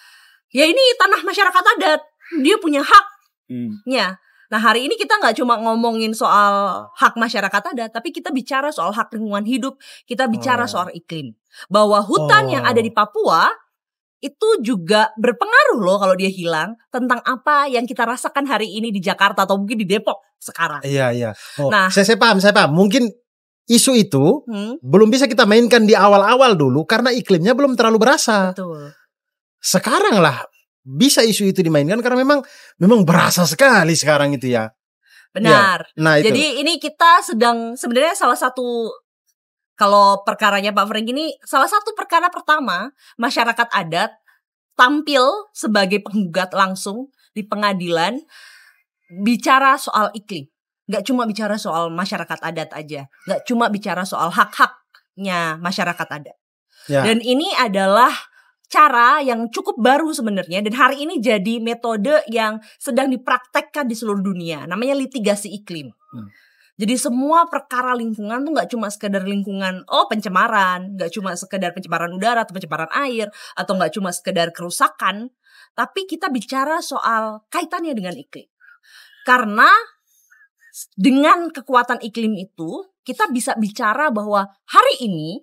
ini tanah masyarakat adat, dia punya haknya. Nah hari ini kita nggak cuma ngomongin soal hak masyarakat adat, tapi kita bicara soal hak lingkungan hidup, kita bicara soal iklim. Bahwa hutan yang ada di Papua itu juga berpengaruh loh kalau dia hilang tentang apa yang kita rasakan hari ini di Jakarta atau mungkin di Depok sekarang. Iya. Oh, nah, saya paham. Mungkin isu itu belum bisa kita mainkan di awal-awal dulu karena iklimnya belum terlalu berasa. Betul. Sekarang lah bisa isu itu dimainkan karena memang berasa sekali sekarang itu ya. Benar. Ya, nah itu. Jadi ini kita sedang sebenarnya salah satu, kalau perkaranya Pak Frank ini salah satu perkara pertama masyarakat adat tampil sebagai penggugat langsung di pengadilan bicara soal iklim. Gak cuma bicara soal masyarakat adat aja, gak cuma bicara soal hak-haknya masyarakat adat. Ya. Dan ini adalah cara yang cukup baru sebenarnya, dan hari ini jadi metode yang sedang dipraktekkan di seluruh dunia, namanya litigasi iklim. Jadi semua perkara lingkungan tuh nggak cuma sekedar lingkungan, pencemaran, nggak cuma sekedar pencemaran udara atau pencemaran air, atau nggak cuma sekedar kerusakan, tapi kita bicara soal kaitannya dengan iklim. Karena dengan kekuatan iklim itu, kita bisa bicara bahwa hari ini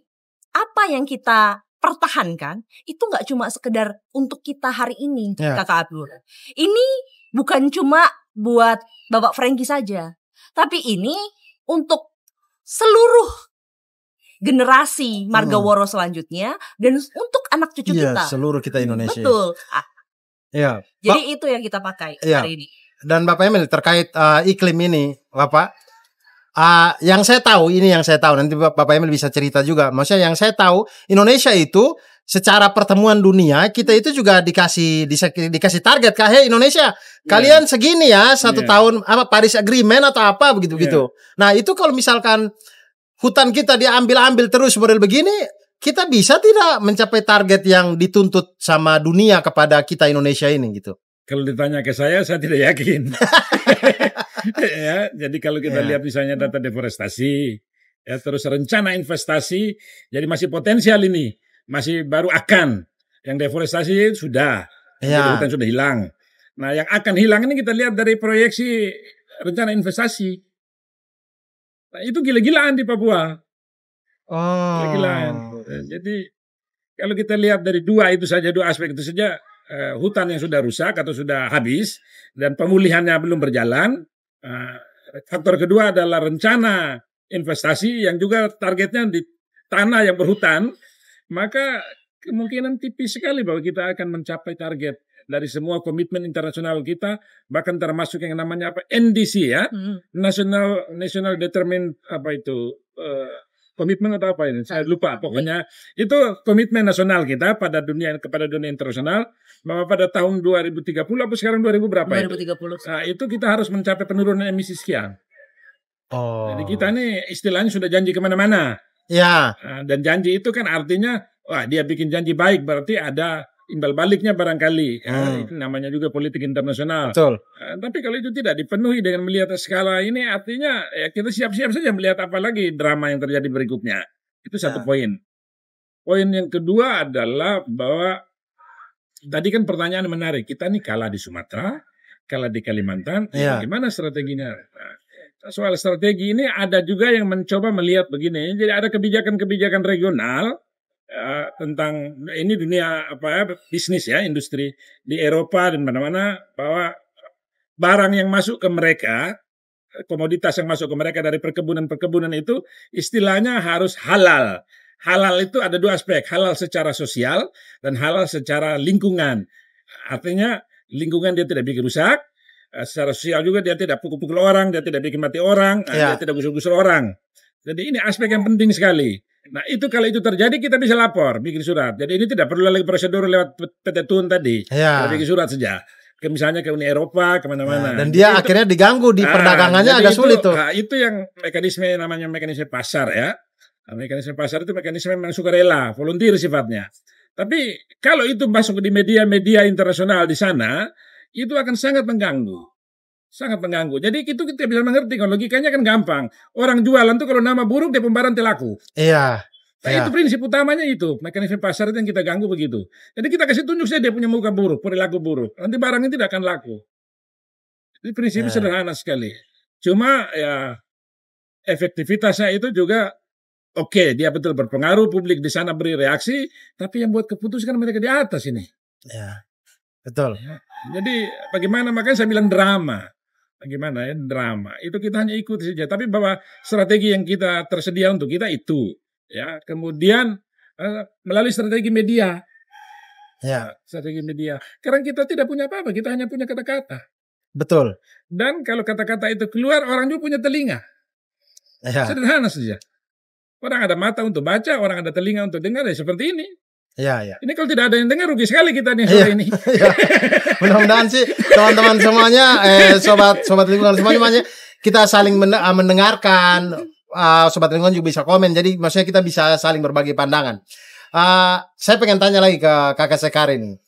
apa yang kita pertahankan itu nggak cuma sekedar untuk kita hari ini, Kakak Abdul. Ini bukan cuma buat Bapak Frankie saja, tapi ini untuk seluruh generasi Margaworo selanjutnya dan untuk anak cucu kita. Seluruh kita Indonesia. Betul. Jadi itu yang kita pakai hari ini. Dan Bapak Emil terkait iklim ini, Bapak. Yang saya tahu nanti Bapak Emil bisa cerita juga. Maksudnya yang saya tahu Indonesia itu secara pertemuan dunia kita itu juga dikasih target Indonesia kalian segini ya tahun Paris Agreement atau apa begitu. Nah itu kalau misalkan hutan kita diambil terus model begini, kita bisa tidak mencapai target yang dituntut sama dunia kepada kita Indonesia ini gitu. Kalau ditanya ke saya tidak yakin. Ya, jadi kalau kita lihat misalnya data deforestasi, ya terus rencana investasi, jadi masih potensial ini, masih baru akan. Yang deforestasi sudah, hutan sudah hilang. Nah, yang akan hilang ini kita lihat dari proyeksi rencana investasi. Nah, itu gila-gilaan di Papua. Gila-gilaan. Jadi kalau kita lihat dari dua aspek itu saja. Hutan yang sudah rusak atau sudah habis dan pemulihannya belum berjalan. Faktor kedua adalah rencana investasi yang juga targetnya di tanah yang berhutan, maka kemungkinan tipis sekali bahwa kita akan mencapai target dari semua komitmen internasional kita, bahkan termasuk yang namanya NDC ya, National Determined komitmen atau apa ini? Saya lupa. Pokoknya itu komitmen nasional kita kepada dunia internasional bahwa pada tahun 2030 apa sekarang 2000 berapa 2030. Nah, itu kita harus mencapai penurunan emisi sekian. Jadi kita nih istilahnya sudah janji kemana-mana. Ya. Dan janji itu kan artinya dia bikin janji baik berarti ada imbal baliknya barangkali. Itu namanya juga politik internasional. Betul. Tapi kalau itu tidak dipenuhi dengan melihat skala ini, artinya kita siap-siap saja melihat apa lagi drama yang terjadi berikutnya. Itu satu poin. Poin yang kedua adalah bahwa tadi kan pertanyaan menarik. Kita nih kalah di Sumatera, kalah di Kalimantan. Bagaimana strateginya? Soal strategi ini ada juga yang mencoba melihat begini. Jadi ada kebijakan-kebijakan regional. Tentang ini dunia bisnis ya, industri di Eropa dan mana-mana, bahwa barang yang masuk ke mereka, komoditas yang masuk ke mereka dari perkebunan itu istilahnya harus halal. Halal itu ada dua aspek, halal secara sosial dan halal secara lingkungan. Artinya lingkungan dia tidak bikin rusak, secara sosial juga dia tidak pukul-pukul orang, dia tidak bikin mati orang, dia tidak gusur-gusur orang. Jadi ini aspek yang penting sekali. Nah itu kalau itu terjadi kita bisa lapor, bikin surat. Jadi ini tidak perlu lagi prosedur lewat PT Tun tadi. Kita bikin surat saja. Misalnya ke Uni Eropa, kemana-mana. Dan dia jadi akhirnya diganggu di perdagangannya agak sulit tuh. Itu yang mekanisme namanya mekanisme pasar ya. Mekanisme pasar itu mekanisme memang sukarela, volunteer sifatnya. Tapi kalau itu masuk di media-media internasional di sana, itu akan sangat mengganggu. Sangat mengganggu. Jadi itu kita bisa mengerti. Kalau logikanya kan gampang. Orang jualan tuh kalau nama buruk dia pembayaran laku. Iya. Nah itu prinsip utamanya itu. Mekanisme pasar itu yang kita ganggu begitu. Jadi kita kasih tunjuk saja dia punya muka buruk, perilaku buruk. Nanti barangnya tidak akan laku. Jadi prinsipnya sederhana sekali. Cuma ya efektivitasnya itu juga oke, dia betul berpengaruh, publik di sana beri reaksi, tapi yang buat keputusan mereka di atas ini. Ya, betul. Jadi bagaimana, makanya saya bilang drama. Bagaimana ya drama itu kita hanya ikut saja, tapi bahwa strategi yang kita tersedia untuk kita itu ya, kemudian melalui strategi media strategi media, karena kita tidak punya apa-apa, kita hanya punya kata-kata. Betul. Dan kalau kata-kata itu keluar, orang juga punya telinga. Sederhana saja, orang ada mata untuk baca, orang ada telinga untuk dengar, ya seperti ini. Ini kalau tidak ada yang dengar, rugi sekali kita nih sore ini. Mudah-mudahan sih teman-teman semuanya, sobat lingkungan semuanya, kita saling mendengarkan. Sobat lingkungan juga bisa komen. Jadi maksudnya kita bisa saling berbagi pandangan. Saya pengen tanya lagi ke kakak Sekar ini.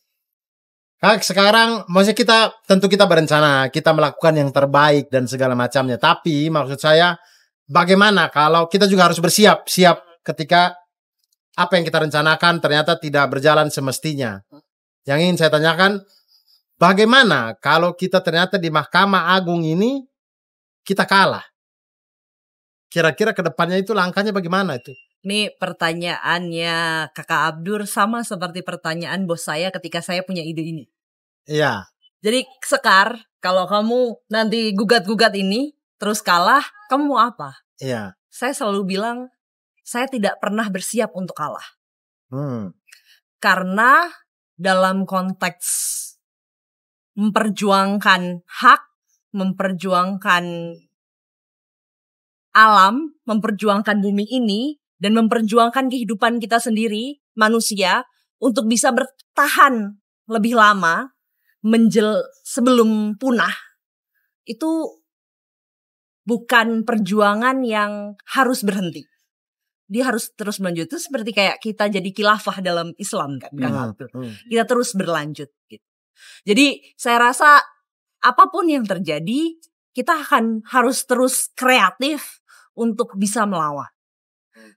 Kak, sekarang maksudnya tentu kita berencana, kita melakukan yang terbaik dan segala macamnya. Tapi maksud saya, bagaimana kalau kita juga harus siap ketika apa yang kita rencanakan ternyata tidak berjalan semestinya. Yang ingin saya tanyakan, bagaimana kalau kita ternyata di Mahkamah Agung ini kita kalah? Kira-kira ke depannya itu langkahnya bagaimana itu? Ini pertanyaannya Kakak Abdur sama seperti pertanyaan bos saya ketika saya punya ide ini. Iya. Jadi Sekar, kalau kamu nanti gugat-gugat ini terus kalah, kamu mau apa? Iya. Saya selalu bilang, saya tidak pernah bersiap untuk kalah. Karena dalam konteks memperjuangkan hak, memperjuangkan alam, memperjuangkan bumi ini, dan memperjuangkan kehidupan kita sendiri, manusia, untuk bisa bertahan lebih lama, sebelum punah, itu bukan perjuangan yang harus berhenti. Dia harus terus berlanjut. Itu seperti kayak kita jadi khilafah dalam Islam kan. Kita terus berlanjut. Gitu. Jadi saya rasa apapun yang terjadi, kita harus terus kreatif untuk bisa melawan.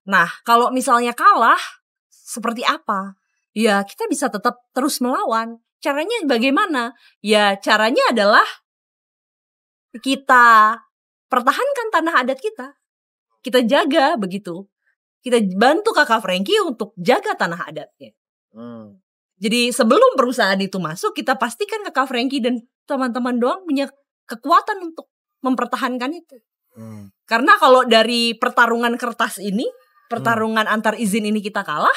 Nah, kalau misalnya kalah, seperti apa? Ya, kita bisa tetap terus melawan. Caranya bagaimana? Ya, caranya adalah kita pertahankan tanah adat kita. Kita jaga begitu. Kita bantu Kakak Franky untuk jaga tanah adatnya. Jadi sebelum perusahaan itu masuk, kita pastikan Kakak Franky dan teman-teman doang punya kekuatan untuk mempertahankan itu. Karena kalau dari pertarungan kertas ini, pertarungan antar izin ini kita kalah,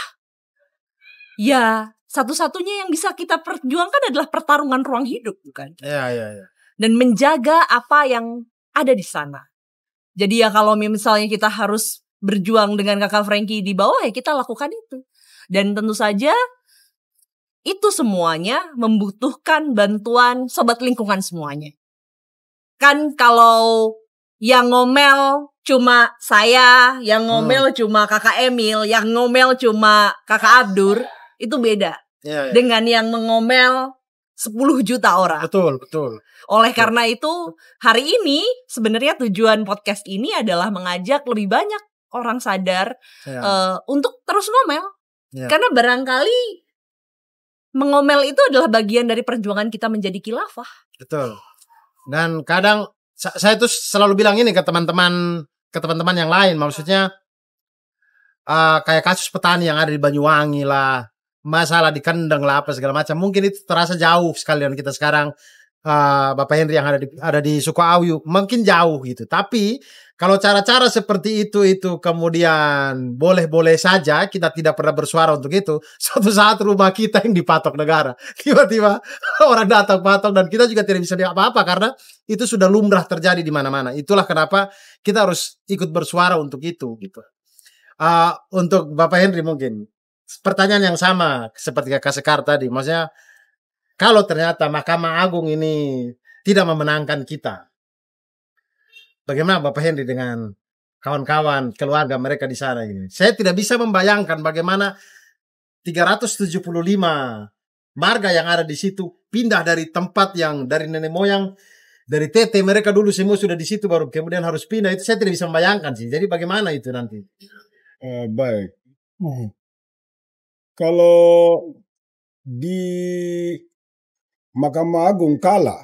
ya satu-satunya yang bisa kita perjuangkan adalah pertarungan ruang hidup, bukan? Iya. Dan menjaga apa yang ada di sana. Jadi ya kalau misalnya kita harus berjuang dengan Kakak Franky di bawah, ya kita lakukan itu. Dan tentu saja itu semuanya membutuhkan bantuan sobat lingkungan semuanya. Kan kalau yang ngomel cuma saya, yang ngomel cuma Kakak Emil, yang ngomel cuma Kakak Abdur, itu beda. Dengan yang mengomel 10 juta orang. Betul. Oleh karena itu, hari ini sebenarnya tujuan podcast ini adalah mengajak lebih banyak orang sadar untuk terus ngomel. Karena barangkali mengomel itu adalah bagian dari perjuangan kita menjadi khilafah. Betul. Dan kadang saya tuh selalu bilang ini ke teman-teman yang lain, maksudnya kayak kasus petani yang ada di Banyuwangi lah, masalah di Kendeng lah, apa segala macam. Mungkin itu terasa jauh sekalian kita sekarang, Bapak Henry yang ada di Sukoawiyu, mungkin jauh gitu. Tapi kalau cara-cara seperti itu kemudian boleh-boleh saja, kita tidak pernah bersuara untuk itu. Suatu saat rumah kita yang dipatok negara, tiba-tiba orang datang patok dan kita juga tidak bisa apa-apa karena itu sudah lumrah terjadi di mana-mana. Itulah kenapa kita harus ikut bersuara untuk itu gitu. Untuk Bapak Henry mungkin pertanyaan yang sama seperti Kak Sekar tadi, maksudnya kalau ternyata Mahkamah Agung ini tidak memenangkan kita, bagaimana Bapak Henry dengan kawan-kawan, keluarga mereka di sana ini? Saya tidak bisa membayangkan bagaimana 375 marga yang ada di situ pindah dari tempat yang dari nenek moyang, dari tete mereka dulu semua sudah di situ, baru kemudian harus pindah. Itu saya tidak bisa membayangkan sih. Jadi bagaimana itu nanti? Baik. Kalau di Mahkamah Agung kalah,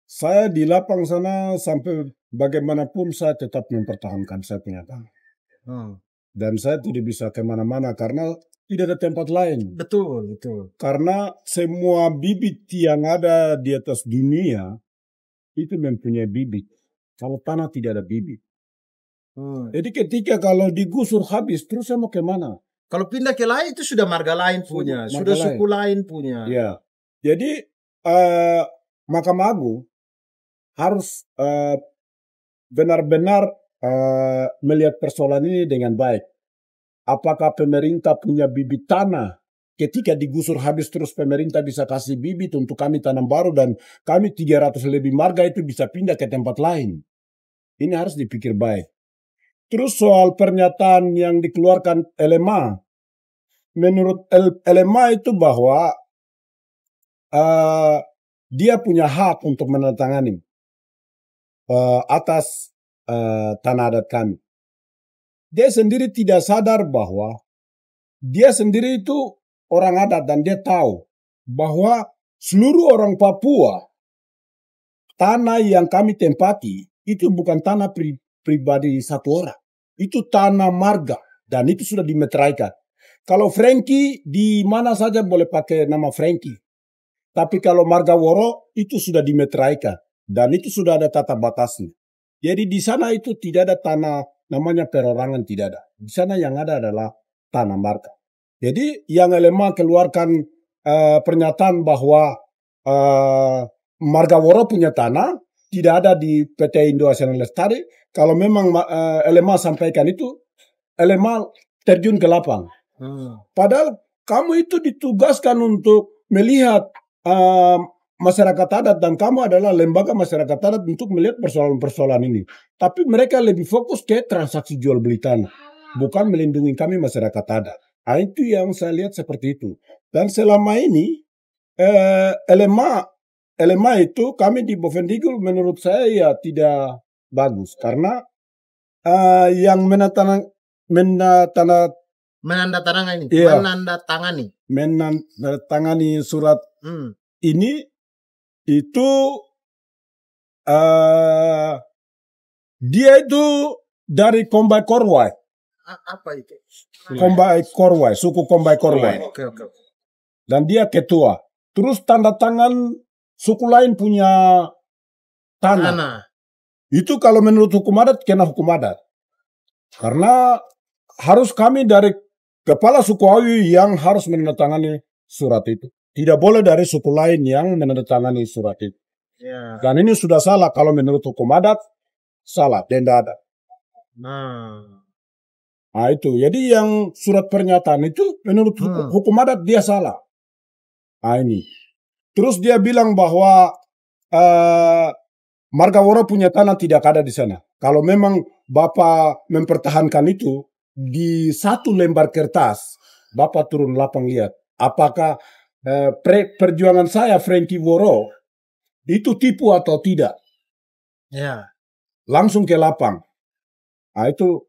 saya di lapang sana sampai bagaimanapun saya tetap mempertahankan saya punya tanah. Dan saya tidak bisa kemana-mana karena tidak ada tempat lain. Betul. Karena semua bibit yang ada di atas dunia itu mempunyai bibit. Kalau tanah tidak ada bibit. Jadi ketika kalau digusur habis, terus saya mau kemana? Kalau pindah ke lain itu sudah marga lain punya, sudah suku lain punya. Ya, jadi Mahkamah Agung harus benar-benar melihat persoalan ini dengan baik. Apakah pemerintah punya bibit tanah? Ketika digusur habis terus pemerintah bisa kasih bibit untuk kami tanam baru dan kami 300 lebih marga itu bisa pindah ke tempat lain. Ini harus dipikir baik. Terus soal pernyataan yang dikeluarkan LMA, menurut LMA itu bahwa dia punya hak untuk menandatangani atas tanah adat kami. Dia sendiri tidak sadar bahwa dia sendiri itu orang adat dan dia tahu bahwa seluruh orang Papua tanah yang kami tempati itu bukan tanah pribadi satu orang. Itu tanah marga dan itu sudah dimeteraikan. Kalau Frankie di mana saja boleh pakai nama Frankie. Tapi kalau marga Woro itu sudah dimeteraikan dan itu sudah ada tata batasnya. Jadi di sana itu tidak ada tanah namanya perorangan, tidak ada. Di sana yang ada adalah tanah marga. Jadi yang LMA keluarkan pernyataan bahwa marga Woro punya tanah tidak ada di PT Indo Asian Lestari. Kalau memang LMA sampaikan itu, LMA terjun ke lapang. Padahal kamu itu ditugaskan untuk melihat masyarakat adat dan kamu adalah lembaga masyarakat adat untuk melihat persoalan-persoalan ini. Tapi mereka lebih fokus ke transaksi jual beli tanah, bukan melindungi kami masyarakat adat. Itu yang saya lihat seperti itu. Dan selama ini LMA itu kami di Bovendigul menurut saya ya tidak bagus karena yang menandatangani surat ini itu dia itu dari Kombai Korwai. Apa itu? Kombai Korwai, suku Kombai Korwai. Okay. Dan dia ketua. Terus tanda tangan suku lain punya tanah. Itu kalau menurut hukum adat kena hukum adat. Karena harus kami dari kepala suku Awi yang harus menandatangani surat itu. Tidak boleh dari suku lain yang menandatangani surat itu. Yeah. Dan ini sudah salah kalau menurut hukum adat, salah, denda ada. Nah itu, jadi yang surat pernyataan itu menurut hukum adat dia salah. Nah ini. Terus dia bilang bahwa marga Woro punya tanah tidak ada di sana. Kalau memang Bapak mempertahankan itu di satu lembar kertas, Bapak turun lapang lihat. Apakah perjuangan saya Frankie Woro itu tipu atau tidak? Ya. Langsung ke lapang. Nah itu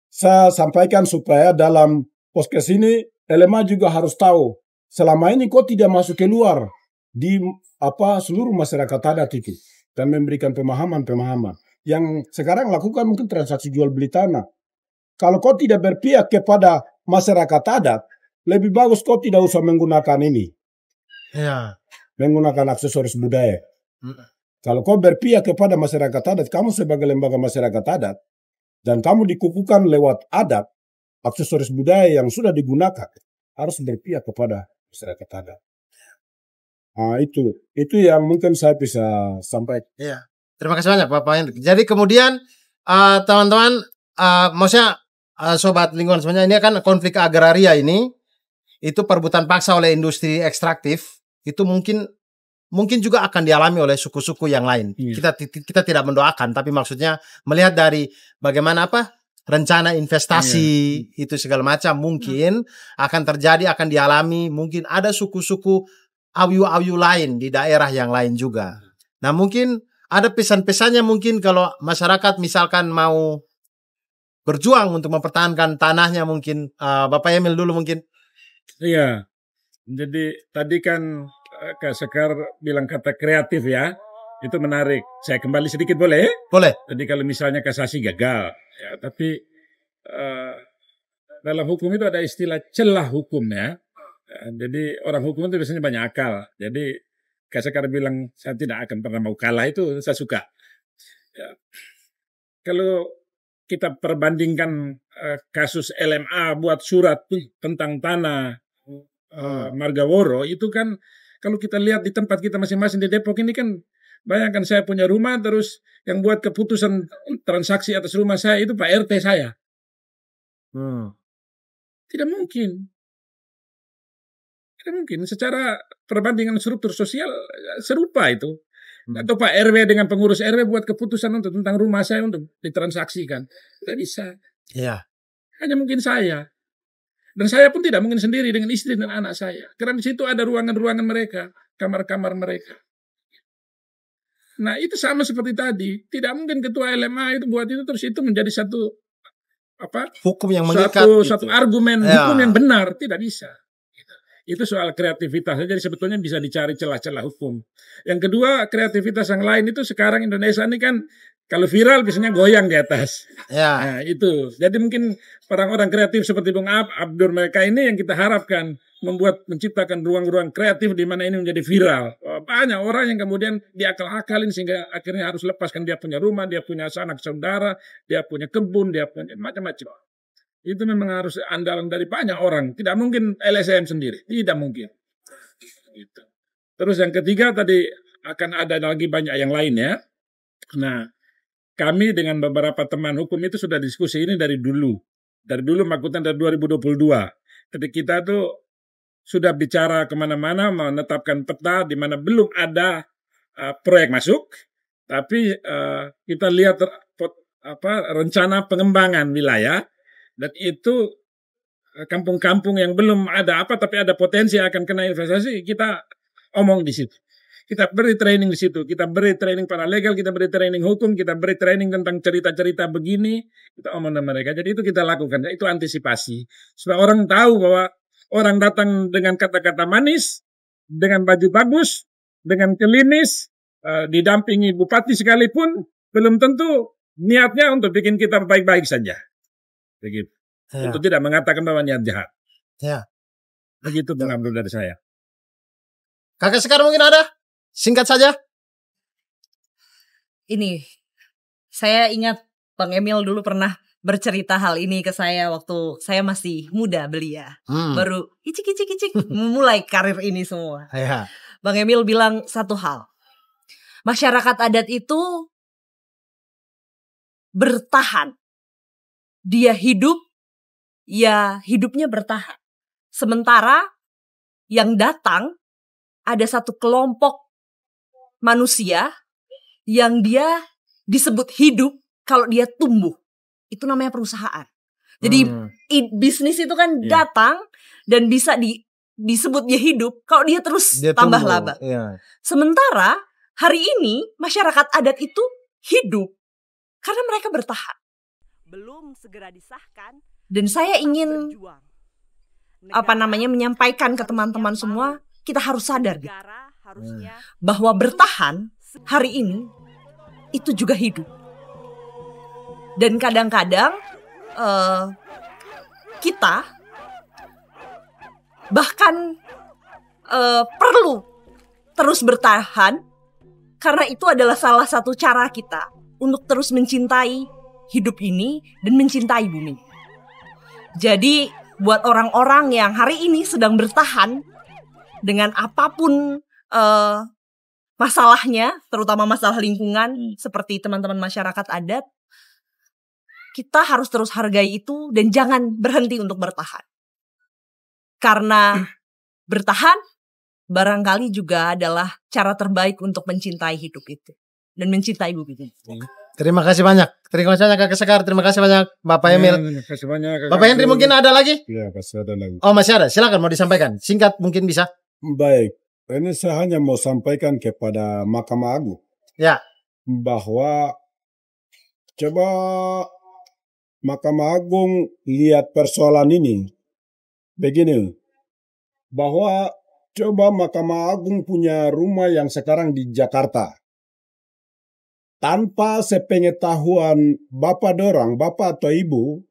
saya sampaikan supaya dalam podcast ini LMA juga harus tahu. Selama ini kok tidak masuk keluar di seluruh masyarakat adat itu dan memberikan pemahaman. Yang sekarang lakukan mungkin transaksi jual beli tanah. Kalau kau tidak berpihak kepada masyarakat adat, lebih bagus kau tidak usah menggunakan ini. Ya. Menggunakan aksesoris budaya. Kalau kau berpihak kepada masyarakat adat, kamu sebagai lembaga masyarakat adat, dan kamu dikukuhkan lewat adat, aksesoris budaya yang sudah digunakan, harus berpihak kepada masyarakat adat. Nah itu yang mungkin saya bisa sampaikan. Iya. Terima kasih banyak Bapak Hendrik. Jadi kemudian teman-teman, maksudnya sobat lingkungan semuanya, ini kan konflik agraria ini, itu perebutan paksa oleh industri ekstraktif, itu mungkin juga akan dialami oleh suku-suku yang lain. Kita tidak mendoakan, tapi maksudnya melihat dari bagaimana rencana investasi itu segala macam mungkin akan terjadi, akan dialami. Mungkin ada suku-suku Awiu lain di daerah yang lain juga. Nah mungkin ada pesan-pesannya mungkin kalau masyarakat misalkan mau berjuang untuk mempertahankan tanahnya mungkin. Bapak Emil dulu mungkin. Iya, jadi tadi kan Kak Sekar bilang kata kreatif ya, itu menarik. Saya kembali sedikit boleh? Boleh. Jadi kalau misalnya kasasi gagal, ya, tapi dalam hukum itu ada istilah celah hukum ya. Jadi orang hukum itu biasanya banyak akal. Jadi Kak Sekar bilang saya tidak akan pernah mau kalah, itu saya suka. Ya. Kalau kita perbandingkan kasus LMA buat surat tentang tanah marga Woro, itu kan kalau kita lihat di tempat kita masing-masing di Depok ini kan, bayangkan saya punya rumah, terus yang buat keputusan transaksi atas rumah saya itu Pak RT saya. Tidak mungkin. Tidak mungkin. Secara perbandingan struktur sosial serupa itu. Atau Pak RW dengan pengurus RW buat keputusan untuk tentang rumah saya untuk ditransaksikan. Tidak bisa. Iya. Hanya mungkin saya. Dan saya pun tidak mungkin sendiri dengan istri dan anak saya. Karena di situ ada ruangan-ruangan mereka, kamar-kamar mereka. Nah itu sama seperti tadi. Tidak mungkin ketua LMA itu buat itu terus itu menjadi satu hukum yang mengikat, satu argumen hukum yang benar. Tidak bisa. Itu soal kreativitas. Jadi sebetulnya bisa dicari celah-celah hukum. Yang kedua, kreativitas yang lain itu sekarang Indonesia ini kan kalau viral biasanya goyang di atas. Nah, itu. Jadi mungkin orang-orang kreatif seperti Bung Abdur mereka ini yang kita harapkan menciptakan ruang-ruang kreatif di mana ini menjadi viral. Banyak orang yang kemudian diakal-akalin sehingga akhirnya harus lepaskan dia punya rumah, dia punya sanak saudara, dia punya kebun, dia punya macam-macam. Itu memang harus andalan dari banyak orang. Tidak mungkin LSM sendiri. Tidak mungkin. Gitu. Terus yang ketiga tadi akan ada lagi banyak yang lain ya. Nah, kami dengan beberapa teman hukum itu sudah diskusi ini dari dulu. Dari dulu maksudnya dari 2022. Jadi kita tuh sudah bicara kemana-mana menetapkan peta di mana belum ada proyek masuk. Tapi kita lihat rencana pengembangan wilayah. Dan itu kampung-kampung yang belum ada tapi ada potensi akan kena investasi, kita omong di situ. Kita beri training di situ, kita beri training paralegal, kita beri training hukum, kita beri training tentang cerita-cerita begini, kita omong dengan mereka. Jadi itu kita lakukan, itu antisipasi. Supaya orang tahu bahwa orang datang dengan kata-kata manis, dengan baju bagus, dengan klinis, didampingi bupati sekalipun, belum tentu niatnya untuk bikin kita baik-baik saja. Begitu. Untuk tidak mengatakan bahwa niat jahat. Begitu pengambil dari saya. Kakak Sekar mungkin ada? Singkat saja. Ini, saya ingat Bang Emil dulu pernah bercerita hal ini ke saya waktu saya masih muda belia. Baru icik memulai karir ini semua. Bang Emil bilang satu hal. Masyarakat adat itu bertahan. Dia hidup, ya hidupnya bertahan. Sementara yang datang ada satu kelompok manusia yang dia disebut hidup kalau dia tumbuh. Itu namanya perusahaan. Jadi bisnis itu kan datang dan bisa disebut dia hidup kalau dia terus tambah laba. Sementara hari ini masyarakat adat itu hidup karena mereka bertahan. Belum segera disahkan. Dan saya ingin menyampaikan ke teman-teman semua, kita harus sadar gitu, bahwa bertahan hari ini itu juga hidup. Dan kadang-kadang kita bahkan perlu terus bertahan karena itu adalah salah satu cara kita untuk terus mencintai hidup ini dan mencintai bumi. Jadi buat orang-orang yang hari ini sedang bertahan dengan apapun masalahnya, terutama masalah lingkungan seperti teman-teman masyarakat adat, kita harus terus hargai itu dan jangan berhenti untuk bertahan. Karena bertahan barangkali juga adalah cara terbaik untuk mencintai hidup itu dan mencintai bumi itu. Terima kasih banyak. Terima kasih banyak Kakak Sekar. Terima kasih banyak Bapak Emil. Terima kasih banyak. Bapak Henry mungkin ada lagi? Ya, masih ada lagi. Oh, masih ada. Silakan mau disampaikan. Singkat mungkin bisa. Baik. Ini saya hanya mau sampaikan kepada Mahkamah Agung. Ya. Bahwa coba Mahkamah Agung lihat persoalan ini. Begini. Bahwa coba Mahkamah Agung punya rumah yang sekarang di Jakarta. Tanpa sepengetahuan bapak atau ibu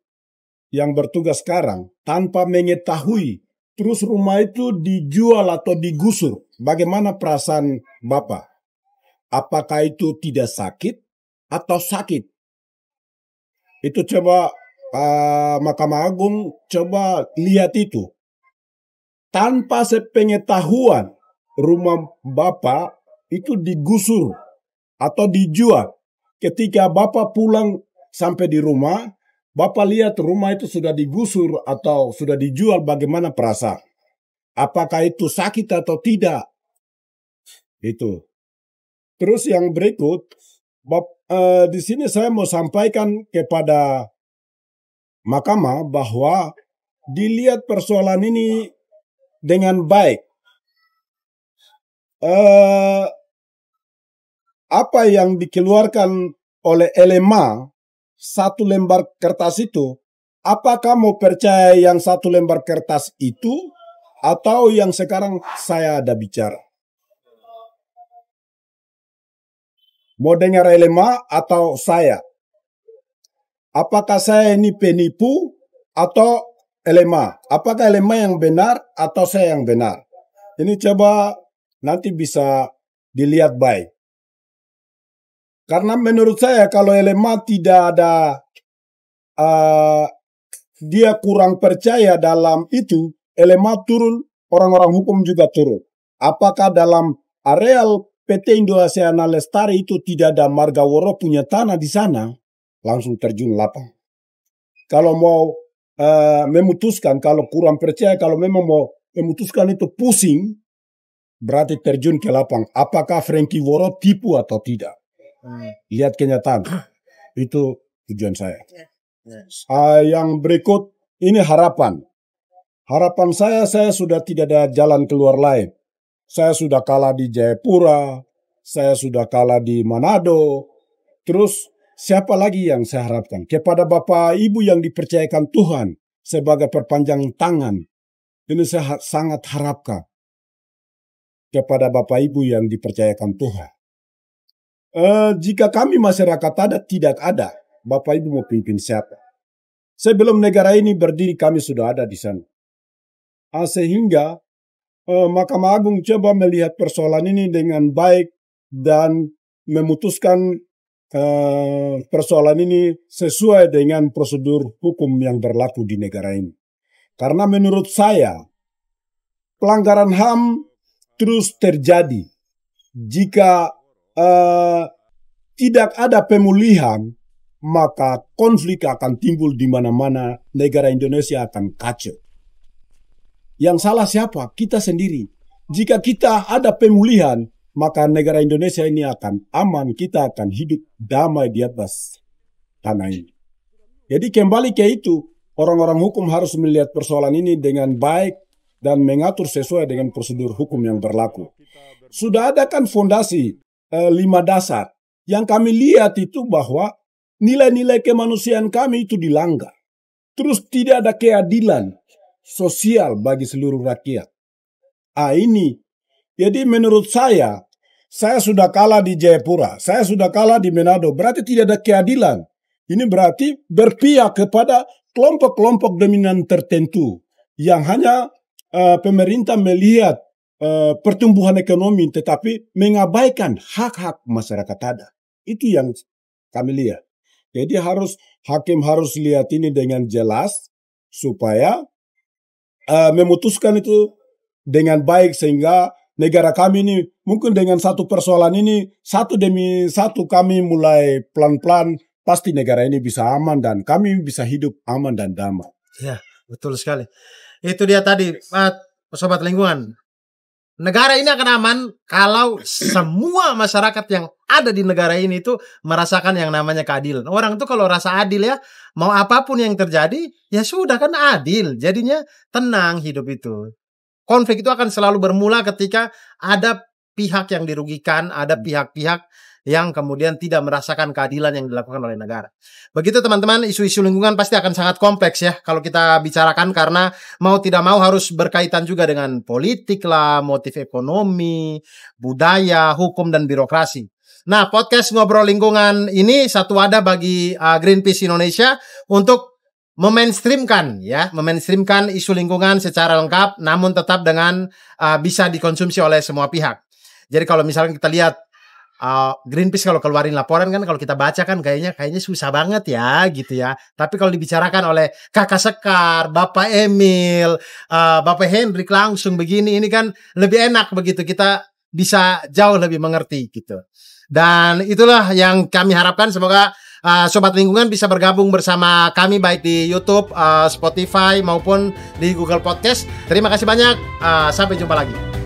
yang bertugas sekarang, tanpa mengetahui, terus rumah itu dijual atau digusur. Bagaimana perasaan bapak? Apakah itu tidak sakit atau sakit? Itu coba Mahkamah Agung coba lihat itu. Tanpa sepengetahuan rumah bapak itu digusur atau dijual. Ketika bapak pulang sampai di rumah, bapak lihat rumah itu sudah digusur atau sudah dijual, bagaimana perasaan? Apakah itu sakit atau tidak? Itu. Terus yang berikut, di sini saya mau sampaikan kepada mahkamah bahwa dilihat persoalan ini dengan baik. Apa yang dikeluarkan oleh LMA, satu lembar kertas itu, apakah mau percaya yang satu lembar kertas itu atau yang sekarang saya ada bicara? Mau dengar LMA atau saya? Apakah saya ini penipu atau LMA? Apakah LMA yang benar atau saya yang benar? Ini coba nanti bisa dilihat baik. Karena menurut saya kalau LMA tidak ada, dia kurang percaya dalam itu, LMA turun, orang-orang hukum juga turun. Apakah dalam areal PT Indosiar Lestari itu tidak ada marga Woro punya tanah di sana, langsung terjun lapang. Kalau mau memutuskan, kalau kurang percaya, kalau memang mau memutuskan itu pusing, berarti terjun ke lapang. Apakah Frankie Woro tipu atau tidak? Lihat kenyataan. Itu tujuan saya. Yang berikut, ini harapan. Harapan saya sudah tidak ada jalan keluar lain. Saya sudah kalah di Jayapura, saya sudah kalah di Manado. Terus siapa lagi yang saya harapkan? Kepada Bapak Ibu yang dipercayakan Tuhan sebagai perpanjang tangan. Ini saya sangat harapkan kepada Bapak Ibu yang dipercayakan Tuhan. Jika kami masyarakat adat tidak ada, Bapak Ibu mau pimpin siapa? Sebelum negara ini berdiri kami sudah ada di sana. Sehingga Mahkamah Agung coba melihat persoalan ini dengan baik dan memutuskan persoalan ini sesuai dengan prosedur hukum yang berlaku di negara ini. Karena menurut saya pelanggaran HAM terus terjadi jika tidak ada pemulihan, maka konflik akan timbul di mana-mana, negara Indonesia akan kacau. Yang salah siapa? Kita sendiri. Jika kita ada pemulihan, maka negara Indonesia ini akan aman, kita akan hidup damai di atas tanah ini. Jadi kembali ke itu, orang-orang hukum harus melihat persoalan ini dengan baik dan mengatur sesuai dengan prosedur hukum yang berlaku. Sudah ada kan fondasi 5 dasar. Yang kami lihat itu bahwa nilai-nilai kemanusiaan kami itu dilanggar. Terus tidak ada keadilan sosial bagi seluruh rakyat. Ini. Jadi menurut saya sudah kalah di Jayapura, saya sudah kalah di Manado. Berarti tidak ada keadilan. Ini berarti berpihak kepada kelompok-kelompok dominan tertentu yang hanya pemerintah melihat pertumbuhan ekonomi tetapi mengabaikan hak-hak masyarakat adat. Itu yang kami lihat. Jadi hakim harus lihat ini dengan jelas supaya memutuskan itu dengan baik sehingga negara kami ini mungkin dengan satu persoalan ini satu demi satu kami mulai pelan-pelan pasti negara ini bisa aman dan kami bisa hidup aman dan damai. Ya, betul sekali. Itu dia tadi, Sobat Lingkungan. Negara ini akan aman kalau semua masyarakat yang ada di negara ini itu merasakan yang namanya keadilan. Orang itu kalau rasa adil ya, mau apapun yang terjadi, ya sudah kan adil. Jadinya tenang hidup itu. Konflik itu akan selalu bermula ketika ada pihak yang dirugikan, ada pihak-pihak yang kemudian tidak merasakan keadilan yang dilakukan oleh negara. Begitu teman-teman, isu-isu lingkungan pasti akan sangat kompleks ya kalau kita bicarakan karena mau tidak mau harus berkaitan juga dengan politik lah, motif ekonomi, budaya, hukum, dan birokrasi. Nah, podcast Ngobrol Lingkungan ini satu wadah bagi Greenpeace Indonesia untuk memainstreamkan isu lingkungan secara lengkap namun tetap dengan bisa dikonsumsi oleh semua pihak. Jadi kalau misalnya kita lihat Greenpeace kalau keluarin laporan kan kalau kita baca kan kayaknya susah banget ya gitu ya. Tapi kalau dibicarakan oleh Kakak Sekar, Bapak Emil, Bapak Hendrik langsung begini, ini kan lebih enak begitu, kita bisa jauh lebih mengerti gitu. Dan itulah yang kami harapkan, semoga Sobat Lingkungan bisa bergabung bersama kami baik di YouTube, Spotify maupun di Google Podcast. Terima kasih banyak, sampai jumpa lagi.